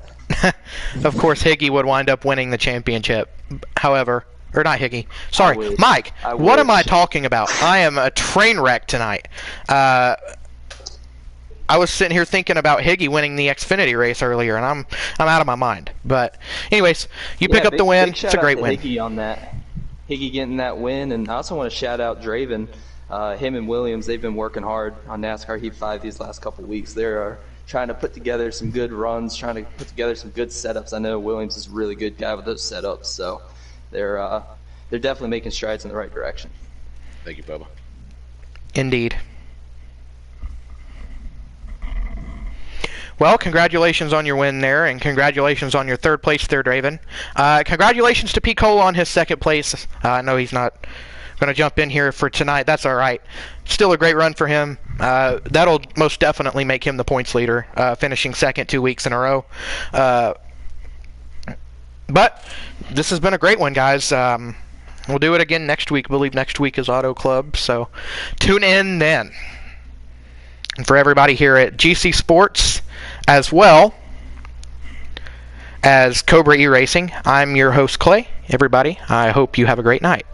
Of course, Higgy would wind up winning the championship. However, or not Higgy. Sorry, Mike. What am I talking about? I am a train wreck tonight. I was sitting here thinking about Higgy winning the Xfinity race earlier, and I'm out of my mind. But anyways, you pick up the win. It's a great win. Higgy on that. Higgy getting that win, and I also want to shout out Draven. Him and Williams, they've been working hard on NASCAR Heat 5 these last couple of weeks. They're trying to put together some good runs, trying to put together some good setups. I know Williams is a really good guy with those setups, so they're definitely making strides in the right direction. Thank you, Bubba. Indeed. Well, congratulations on your win there, and congratulations on your third place there, Draven. Congratulations to Pete Cole on his second place. I know he's not going to jump in here for tonight. That's all right. Still a great run for him. That'll most definitely make him the points leader, finishing second 2 weeks in a row. But this has been a great one, guys. We'll do it again next week. I believe next week is Auto Club, so tune in then. And for everybody here at GC Sports, as well as Cobra E-Racing, I'm your host, Clay. Everybody, I hope you have a great night.